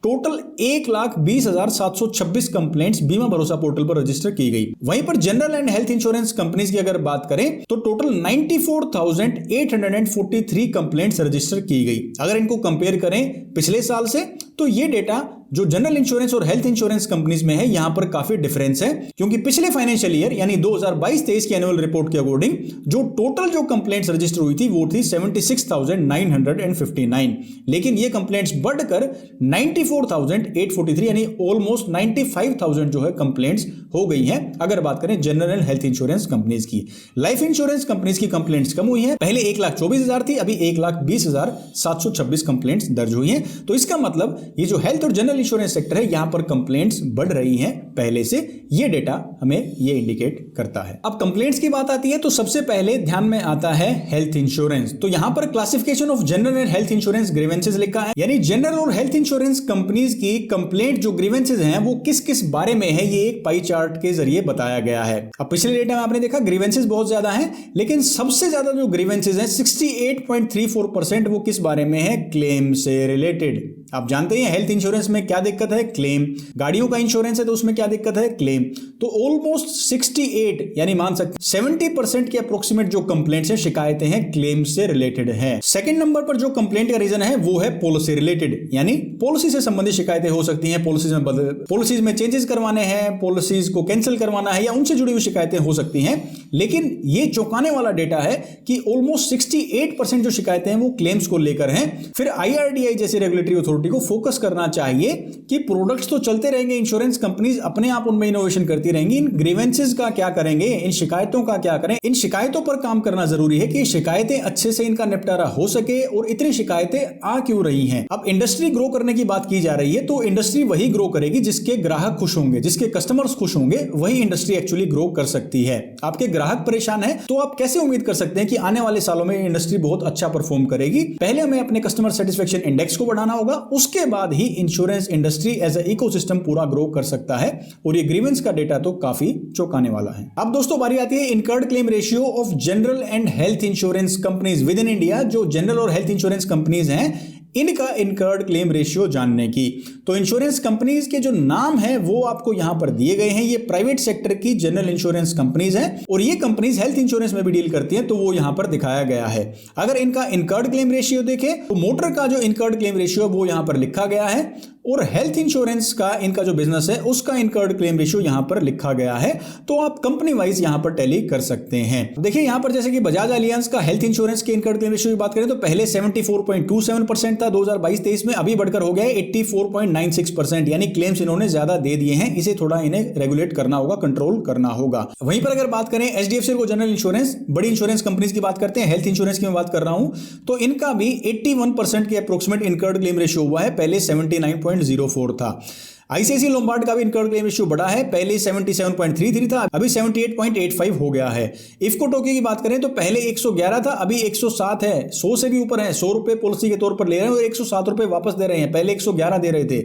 टोटल 1,20,726 कंप्लेंट्स बीमा भरोसा पोर्टल पर रजिस्टर की गई। वहीं पर general and health insurance companies की अगर बात करें तो टोटल 94,843 कंप्लेंट्स रजिस्टर की गई। अगर इनको कंपेयर करें पिछले साल से, तो ये डेटा जो जनरल इंश्योरेंस और हेल्थ इंश्योरेंस कंपनीज में है यहां पर काफी डिफरेंस है, क्योंकि पिछले फाइनेंशियल ईयर यानी 2022-23 की एनुअल रिपोर्ट के अकॉर्डिंग जो टोटल जो कंप्लेंट्स रजिस्टर हुई थी वो थी 76,959, लेकिन ये कंप्लेंट्स बढ़कर 94,843 यानी ऑलमोस्ट 95,000 जो है कंप्लेंट्स हो गई हैं अगर बात करें जनरल हेल्थ इंश्योरेंस कंपनीज की। लाइफ इंश्योरेंस कंपनीज की कंप्लेंट्स कम हुई हैं, पहले 1,24,000 थी, अभी 1,20,726 कंप्लेंट्स दर्ज हुई हैं। तो इसका मतलब ये जो हेल्थ और जनरल इंश्योरेंस सेक्टर है यहां पर कंप्लेंट्स बढ़ रही हैं पहले से, ये डेटा हमें ये इंडिकेट करता है। अब कंप्लेंट्स की बात आती है तो सबसे पहले ध्यान में आता है हेल्थ इंश्योरेंस। तो यहां पर classification of general and health insurance grievances लिखा है, यानी जनरल और हेल्थ इंश्योरेंस कंपनीज की कंप्लेंट जो ग्रीवेंसेस हैं वो किस किस बारे में है, ये एक पाई चार्ट के जरिए बताया गया है। अब पिछले डेटा में आपने देखा ग्रीवेंसेस बहुत ज्यादा हैं, लेकिन सबसे ज्यादा जो ग्रीवेंसेस हैं 68.34% वो किस बारे में है, क्लेम से रिलेटेड। आप जानते हैं हेल्थ इंश्योरेंस में क्या दिक्कत है, क्लेम। गाड़ियों का इंश्योरेंस है तो उसमें क्या दिक्कत है, क्लेम। तो ऑलमोस्ट 68 यानी मान सकते 70% के अप्रोक्सीमेट जो कंप्लेंट्स हैं, शिकायतें हैं, क्लेम से रिलेटेड है। सेकंड नंबर पर जो कंप्लेंट का रीजन है वो है पॉलिसी रिलेटेड, यानी पॉलिसी से संबंधित शिकायतें हो सकती हैं, पॉलिसीज में चेंजेस करवाने हैं, पॉलिसीज को कैंसिल करवाना है या उनसे जुड़ी हुई शिकायतें हो सकती हैं। लेकिन ये चौंकाने वाला डेटा है कि ऑलमोस्ट 68% जो शिकायतें हैं वो क्लेम्स को लेकर हैं। फिर IRDAI जैसी रेगुलेटरी अथॉरिटी को फोकस करना चाहिए कि प्रोडक्ट्स तो चलते रहेंगे, इंश्योरेंस कंपनीज अपने आप उनमें इनोवेशन करती रहेंगी, इन ग्रीवेंसेस का क्या करेंगे, इन शिकायतों का क्या करें। इन शिकायतों पर काम करना जरूरी है कि शिकायतें अच्छे से इनका निपटारा हो सके और इतनी शिकायतें आ क्यों रही हैं। अब इंडस्ट्री ग्रो करने की बात की जा रही है तो इंडस्ट्री वही ग्रो करेगी जिसके ग्राहक खुश होंगे, जिसके कस्टमर्स खुश होंगे, वही इंडस्ट्री एक्चुअली ग्रो कर सकती है। आपके ग्राहक परेशान है तो आप कैसे उम्मीद कर सकते हैं कि आने वाले सालों में इंडस्ट्री बहुत अच्छा परफॉर्म करेगी। पहले हमें अपने कस्टमर सेटिस्फेक्शन इंडेक्स को बढ़ाना होगा, उसके बाद ही insurance industry as a ecosystem पूरा ग्रो कर सकता है। और ये ग्रीवेंस का डेटा तो काफी चौंकाने वाला है। अब दोस्तों बारी आती है incurred claim ratio of general and health insurance companies with in India. जो जनरल और हेल्थ इंश्योरेंस कंपनीज हैं इनका इनकर्ड क्लेम रेशियो जानने की, तो इंश्योरेंस कंपनीज के जो नाम है वो आपको यहां पर दिए गए हैं। ये प्राइवेट सेक्टर की जनरल इंश्योरेंस कंपनीज हैं और ये कंपनीज हेल्थ इंश्योरेंस में भी डील करती हैं, तो वो यहां पर दिखाया गया है। अगर इनका इनकर्ड क्लेम रेशियो देखें तो मोटर का जो इनकर्ड क्लेम रेशियो वो यहां पर लिखा गया है और हेल्थ इंश्योरेंस का इनका जो बिजनेस है उसका इनकर्ड क्लेम रेशियो यहां पर लिखा गया है। तो आप कंपनी वाइज यहां पर टैली कर सकते हैं। देखिए यहां पर जैसे कि बजाज एलियांस का हेल्थ इंश्योरेंस के इनकर्ड क्लेम रेशियो की बात करें तो पहले 74.27% था 2022-23 में, अभी बढ़कर हो गया है 84.96%, यानी क्लेम्स इन्होंने ज्यादा दे दिए हैं। इसे थोड़ा इन्हें रेगुलेट करना होगा, कंट्रोल करना होगा। वहीं पर अगर बात करें HDFC को जनरल इंश्योरेंस, बड़ी इंश्योरेंस कंपनीज की बात करते हैं, हेल्थ इंश्योरेंस की मैं बात कर रहा हूं, तो इनका भी 81% के अप्रोक्सीमेट इनकर्ड क्लेम रेशियो हुआ है, पहले 79.04 था। ICICI लोम्बार्ड का भी इनकर्ड क्लेम रेशियो बढ़ा है, पहले 77.33 था, अभी 78.85 हो गया है। इफ्को टोक्यो की बात करें तो पहले 111 था, अभी 107 है, 100 से भी ऊपर है। 100 रुपए पॉलिसी के तौर पर ले रहे हैं और 107 रुपए वापस दे रहे हैं, पहले 111 दे रहे थे।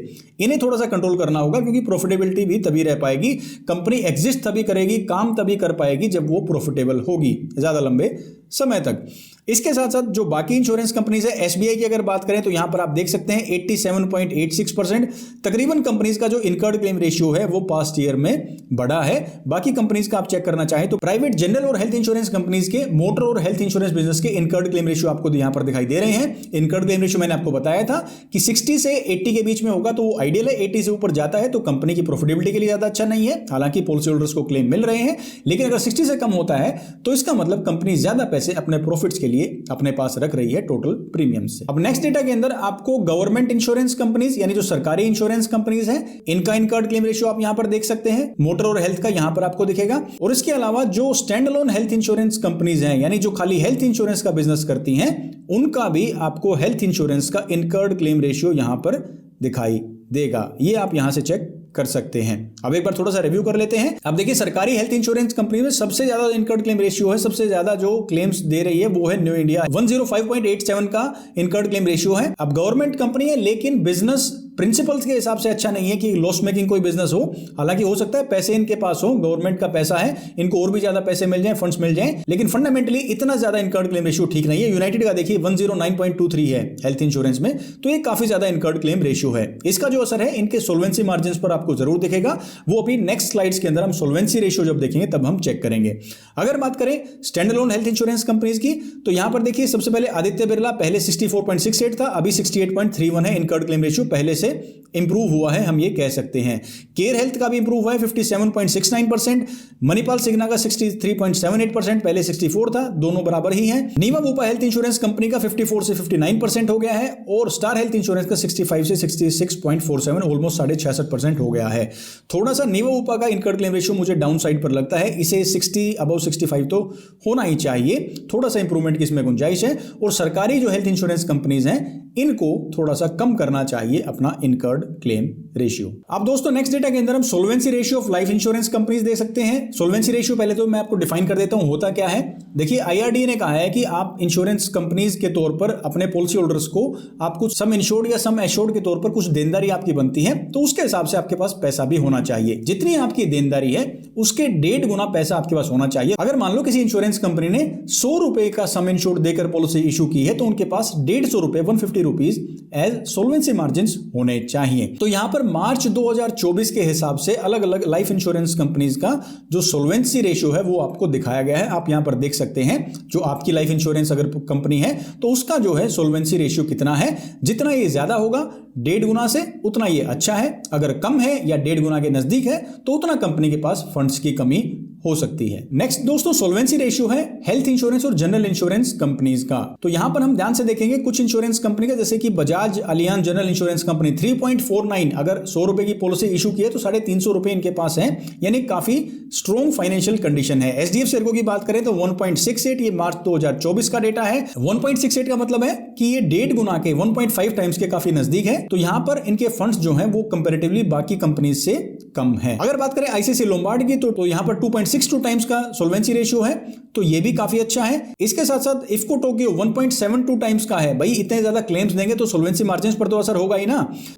इन्हें थोड़ा सा कंट्रोल करना होगा क्योंकि प्रॉफिटेबिलिटी भी तभी रह पाएगी, कंपनी एग्जिस्ट तभी करेगी, काम तभी कर पाएगी जब वो प्रॉफिटेबल होगी। ज्यादा लंबे समय तक। इसके साथ साथ जो बाकी इंश्योरेंस कंपनीज है, एसबीआई की अगर बात करें तो यहां पर आप देख सकते हैं 87.86%। तकरीबन कंपनीज का जो इनकर्ड क्लेम रेशियो है वो पास्ट ईयर में बढ़ा है। बाकी कंपनीज का आप चेक करना चाहें तो प्राइवेट जनरल और हेल्थ इंश्योरेंस कंपनीज के मोटर और हेल्थ इंश्योरेंस बिजनेस के इनकर्ड क्लेम रेशियो आपको यहां पर दिखाई दे रहे हैं। इनकर्ड क्लेम रेशियो मैंने आपको बताया था कि 60 से 80 के बीच में होगा तो वो आइडियल है। 80 से ऊपर जाता है तो कंपनी की प्रॉफिटेबिलिटी के लिए ज्यादा अच्छा नहीं है, हालांकि पॉलिसी होल्डर्स को क्लेम मिल रहे हैं। लेकिन अगर 60 से कम होता है तो इसका मतलब कंपनी ज्यादा पैसे अपने प्रॉफिट्स के लिए अपने पास रख रही है टोटल प्रीमियम से। अब नेक्स्ट डेटा के अंदर आपको गवर्नमेंट इंश्योरेंस कंपनीज यानी जो सरकारी इंश्योरेंस कंपनीज हैं, इनका इनकर्ड क्लेम रेशियो आप यहां पर देख सकते हैं। मोटर और हेल्थ का यहां पर आपको दिखेगा। और इसके अलावा जो stand alone health insurance companies हैं यानी जो खाली हेल्थ इंश्योरेंस का बिजनेस करती हैं, उनका भी आपको हेल्थ इंश्योरेंस का इनकर्ड क्लेम रेशियो यहां पर दिखाई देगा। ये आप यहां से चेक कर सकते हैं। अब एक बार थोड़ा सा रिव्यू कर लेते हैं। अब देखिए सरकारी हेल्थ इंश्योरेंस कंपनी में सबसे ज्यादा इनकर्ड क्लेम रेशियो है, सबसे ज्यादा जो क्लेम्स दे रही है वो है न्यू इंडिया, 105.87 का इनकर्ड क्लेम रेशियो है। अब गवर्नमेंट कंपनी है लेकिन बिजनेस प्रिंसिपल्स के हिसाब से अच्छा नहीं है कि लॉस मेकिंग कोई बिजनेस हो। हालांकि हो सकता है पैसे इनके पास हो, गवर्नमेंट का पैसा है, इनको और भी ज्यादा पैसे मिल जाएं, फंड्स मिल जाएं, लेकिन फंडामेंटली इतना ज्यादा इनकर्ड क्लेम रेशियो ठीक नहीं है। यूनाइटेड का देखिए 109.23 है हेल्थ इंश्योरेंस में, तो ये काफी ज्यादा इनकर्ड क्लेम रेशियो है। इसका जो असर है इनके सोल्वेंसी मार्जिन पर आपको जरूर दिखेगा। वो अभी नेक्स्ट स्लाइड्स के अंदर हम सोल्वेंसी रेशियो जब देखेंगे तब हम चेक करेंगे। अगर बात करें stand alone health insurance companies की तो यहां पर देखिए सबसे पहले आदित्य बिरला पहले 64.68 था, अभी 68.31 है। इनकर्ड क्लेम रेशियो पहले से इंप्रूव हुआ है, हम ये कह सकते हैं। केयर हेल्थ का भी इंप्रूव हुआ है 57.69%। मणिपाल सिग्ना का 63.78%, पहले 64 था, दोनों बराबर ही हैं। नीमा बुपा हेल्थ इंश्योरेंस कंपनी का 54 से 59% हो गया है और स्टार हेल्थ इंश्योरेंस का 65 से 66.47, ऑलमोस्ट 66.5% हो गया है। थोड़ा सा नीमा बुपा का इनकर्ड क्लेम रेशियो मुझे डाउन साइड पर लगता है, इसे 60 अबव 65 तो होना ही चाहिए, थोड़ा सा इंप्रूवमेंट की इसमें गुंजाइश है। और सरकारी जो हेल्थ इंश्योरेंस कंपनीज हैं इनको थोड़ा सा कम करना चाहिए अपना इनकर्ड क्लेम रेशियो। अब दोस्तों नेक्स्ट डेटा के अंदर हम solvency ratio of life insurance companies देख सकते हैं। सोल्वेंसी रेशियो पहले तो मैं आपको डिफाइन कर देता हूं होता क्या है। देखिए आईआरडीए ने कहा है कि आप इंश्योरेंस कंपनीज के तौर पर अपने पॉलिसी होल्डर्स को आपको सम इंश्योर्ड या सम एश्योर्ड के तौर पर कुछ देनदारी आपकी बनती है, तो उसके हिसाब से आपके पास पैसा भी होना चाहिए। जितनी आपकी देनदारी है उसके 1.5 गुना पैसा आपके पास होना चाहिए। अगर मान लो किसी इंश्योरेंस कंपनी ने 100 रुपए का सम इंश्योर्ड देकर पॉलिसी इशू की है तो उनके पास 150 रुपए 150 रुपीज एज सोल्वेंसी मार्जिन होने चाहिए। तो यहां पर मार्च 2024 के हिसाब से अलग अलग लाइफ इंश्योरेंस कंपनीज का जो सोल्वेंसी रेशियो है वो आपको दिखाया गया है। आप यहां पर देख सकते हैं जो आपकी लाइफ इंश्योरेंस अगर कंपनी है तो उसका जो है सोल्वेंसी रेशियो कितना है। जितना ये ज्यादा होगा 1.5 गुना से उतना ये अच्छा है, अगर कम है या 1.5 गुना के नजदीक है तो उतना कंपनी के पास फंड्स की कमी हो सकती है। नेक्स्ट दोस्तों सोल्वेंसी रेशियो है हेल्थ इंश्योरेंस और जनरल इंश्योरेंस कंपनीज का। तो यहां पर हम ध्यान से देखेंगे कुछ इंश्योरेंस कंपनी का, जैसे कि Bajaj Allianz general insurance company 3.49, अगर 100 रुपए की पॉलिसी इशू की है तो 350 रुपए इनके पास है, यानी काफी स्ट्रॉन्ग फाइनेंशियल कंडीशन है। एचडीएफसी एर्गो की बात करें तो 1.68, ये मार्च 2024 का डेटा है। 1.68 का मतलब है कि ये 1.5 गुना के 1.5 टाइम्स के काफी नजदीक है। तो यहां पर इनके फंड्स जो हैं वो कंपैरेटिवली बाकी कंपनीज से कम है। अगर बात करें आईसीआईसीआई लोम्बार्ड की तो यहां पर 2.62 टाइम्स का सोल्वेंसी रेशियो है, तो ये भी काफी अच्छा है। इसके साथ साथ इफ्को टोक्यो 1.72 टाइम्स का है। भाई इतने ज्यादा क्लेम्स देंगे तो सोल्वेंसी मार्जिन पर तो असर होगा ही ना।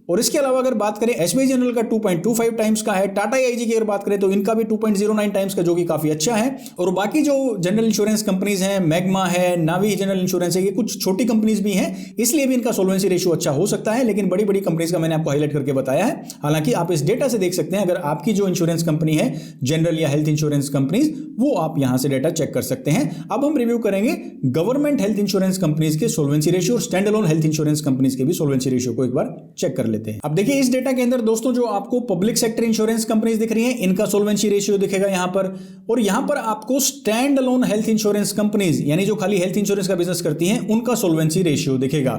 और इसके अलावा अगर बात करें एसबीआई जनरल का 2.25 टाइम्स का है। टाटा आईजी की अगर बात करें तो इनका भी 2.09 टाइम्स का, जो कि काफी अच्छा है। और बाकी जो जनरल इंश्योरेंस कंपनीज हैं, मैग्मा है, नावी जनरल इंश्योरेंस है, ये कुछ छोटी कंपनीज भी हैं, इसलिए भी इनका सोल्वेंसी रेशियो अच्छा हो सकता है। लेकिन बड़ी बड़ी कंपनीज का मैंने आपको हाईलाइट करके बताया है। हालांकि आप इस डेटा से देख सकते हैं, अगर आपकी जो इंश्योरेंस कंपनी है जनरल या हेल्थ इंश्योरेंस कंपनीज, वो आप यहां से डेटा चेक कर सकते हैं। अब हम रिव्यू करेंगे गवर्नमेंट हेल्थ इंश्योरेंस कंपनीज के सोल्वेंसी रेशियो और stand alone health insurance companies के भी सोल्वेंसी रेशियो को एक बार चेक कर लेते हैं। अब देखिए इस डेटा के अंदर दोस्तों जो आपको पब्लिक सेक्टर इंश्योरेंस कंपनीज दिख रही हैं, इनका सोल्वेंसी रेशियो दिखेगा यहां पर। और यहां पर आपको stand alone health insurance companies यानी जो खाली हेल्थ इंश्योरेंस का बिजनेस करती हैं, उनका सोल्वेंसी रेशियो दिखेगा।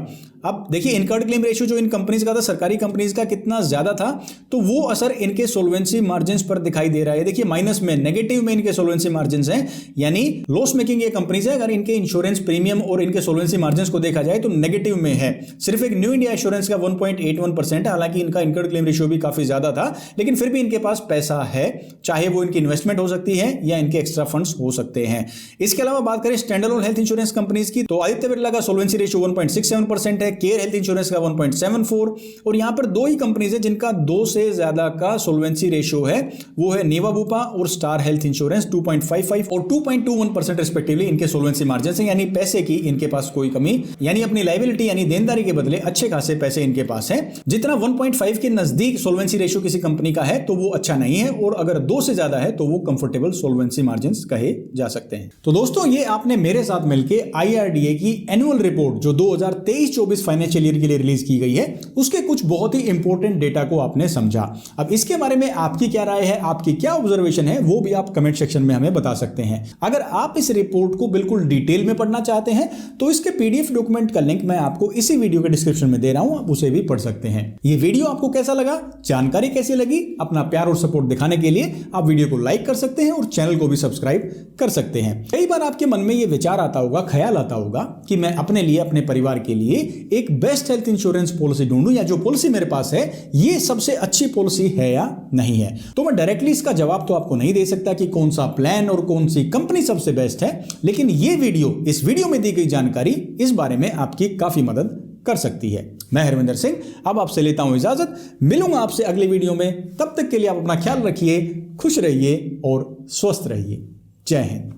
अब देखिए इनकर्ड क्लेम रेशियो जो इन कंपनीज का था, सरकारी कंपनीज का, कितना ज्यादा था, तो वो असर इनके सोल्वेंसी मार्जिन पर दिखाई दे रहा है। देखिए माइनस में, नेगेटिव में इनके सोल्वेंसी मार्जिन हैं, यानी लॉस मेकिंग ये कंपनीज है। अगर इनके इंश्योरेंस प्रीमियम और इनके सोल्वेंसी मार्जिन को देखा जाए तो नेगेटिव में है। सिर्फ एक न्यू इंडिया एश्योरेंस का 1.81%, हालांकि इनका इनकर्ड क्लेम रेशियो भी काफी ज्यादा था, लेकिन फिर भी इनके पास पैसा है, चाहे वो इनकी इन्वेस्टमेंट हो सकती है या इनके एक्स्ट्रा फंड्स हो सकते हैं। इसके अलावा बात करें stand alone health insurance companies की, तो आदित्य बिरला का सोल्वेंसी रेशियो 1.67% है, केयर हेल्थ इंश्योरेंस का 1.74, और यहां पर दो ही कंपनीज है जिनका 2 से ज्यादा का सोल्वेंसी रेशियो है, वो है नेवा बुपा और स्टार हेल्थ इंश्योरेंस। 2.55 और 2.21% रिस्पेक्टिवली इनके सोल्वेंसी मार्जिन है, यानी पैसे की इनके पास कोई कमी, यानी अपनी लायबिलिटी यानी देनदारी के बदले अच्छे खासे पैसे इनके पास है। जितना 1.5 के नजदीक सोल्वेंसी रेशियो किसी कंपनी का है तो वो अच्छा नहीं है, और अगर 2 से ज्यादा है तो वो कंफर्टेबल सोल्वेंसी मार्जिन कहे जा सकते हैं। तो दोस्तों ये आपने मेरे साथ मिलकर IRDA की एनुअल रिपोर्ट जो 2023-24 फाइनेंशियल ईयर के लिए रिलीज की गई है उसके कुछ बहुत ही इंपॉर्टेंट डेटा को आपने समझा। अब इसके बारे में आपकी क्या राय है, आपकी क्या ऑब्जर्वेशन है, वो भी आप कमेंट सेक्शन में हमें बता सकते हैं। अगर आप इस रिपोर्ट को बिल्कुल डिटेल में पढ़ना चाहते हैं तो इसके PDF डॉक्यूमेंट का लिंक मैं आपको इसी वीडियो के डिस्क्रिप्शन में दे रहा हूं, आप उसे भी पढ़ सकते हैं। ये वीडियो आपको कैसा लगा, जानकारी कैसी लगी, अपना प्यार और सपोर्ट दिखाने के लिए आप वीडियो को लाइक कर सकते हैं और चैनल को भी सब्सक्राइब कर सकते हैं। कई बार आपके मन में ये विचार आता होगा, ख्याल आता होगा कि मैं अपने लिए, अपने परिवार के लिए एक बेस्ट हेल्थ इंश्योरेंस पॉलिसी ढूंढूं, या जो पॉलिसी मेरे पास है ये सबसे अच्छी पॉलिसी है या नहीं है। तो मैं डायरेक्टली इसका जवाब तो आपको नहीं दे सकता कि कौन सा प्लान और कौन सी कंपनी सबसे बेस्ट है, लेकिन ये वीडियो, इस वीडियो में दी गई जानकारी इस बारे में आपकी काफी मदद कर सकती है। मैं हरविंदर सिंह अब आपसे लेता हूं इजाजत, मिलूंगा आपसे अगले वीडियो में। तब तक के लिए आप अपना ख्याल रखिए, खुश रहिए और स्वस्थ रहिए। जय हिंद।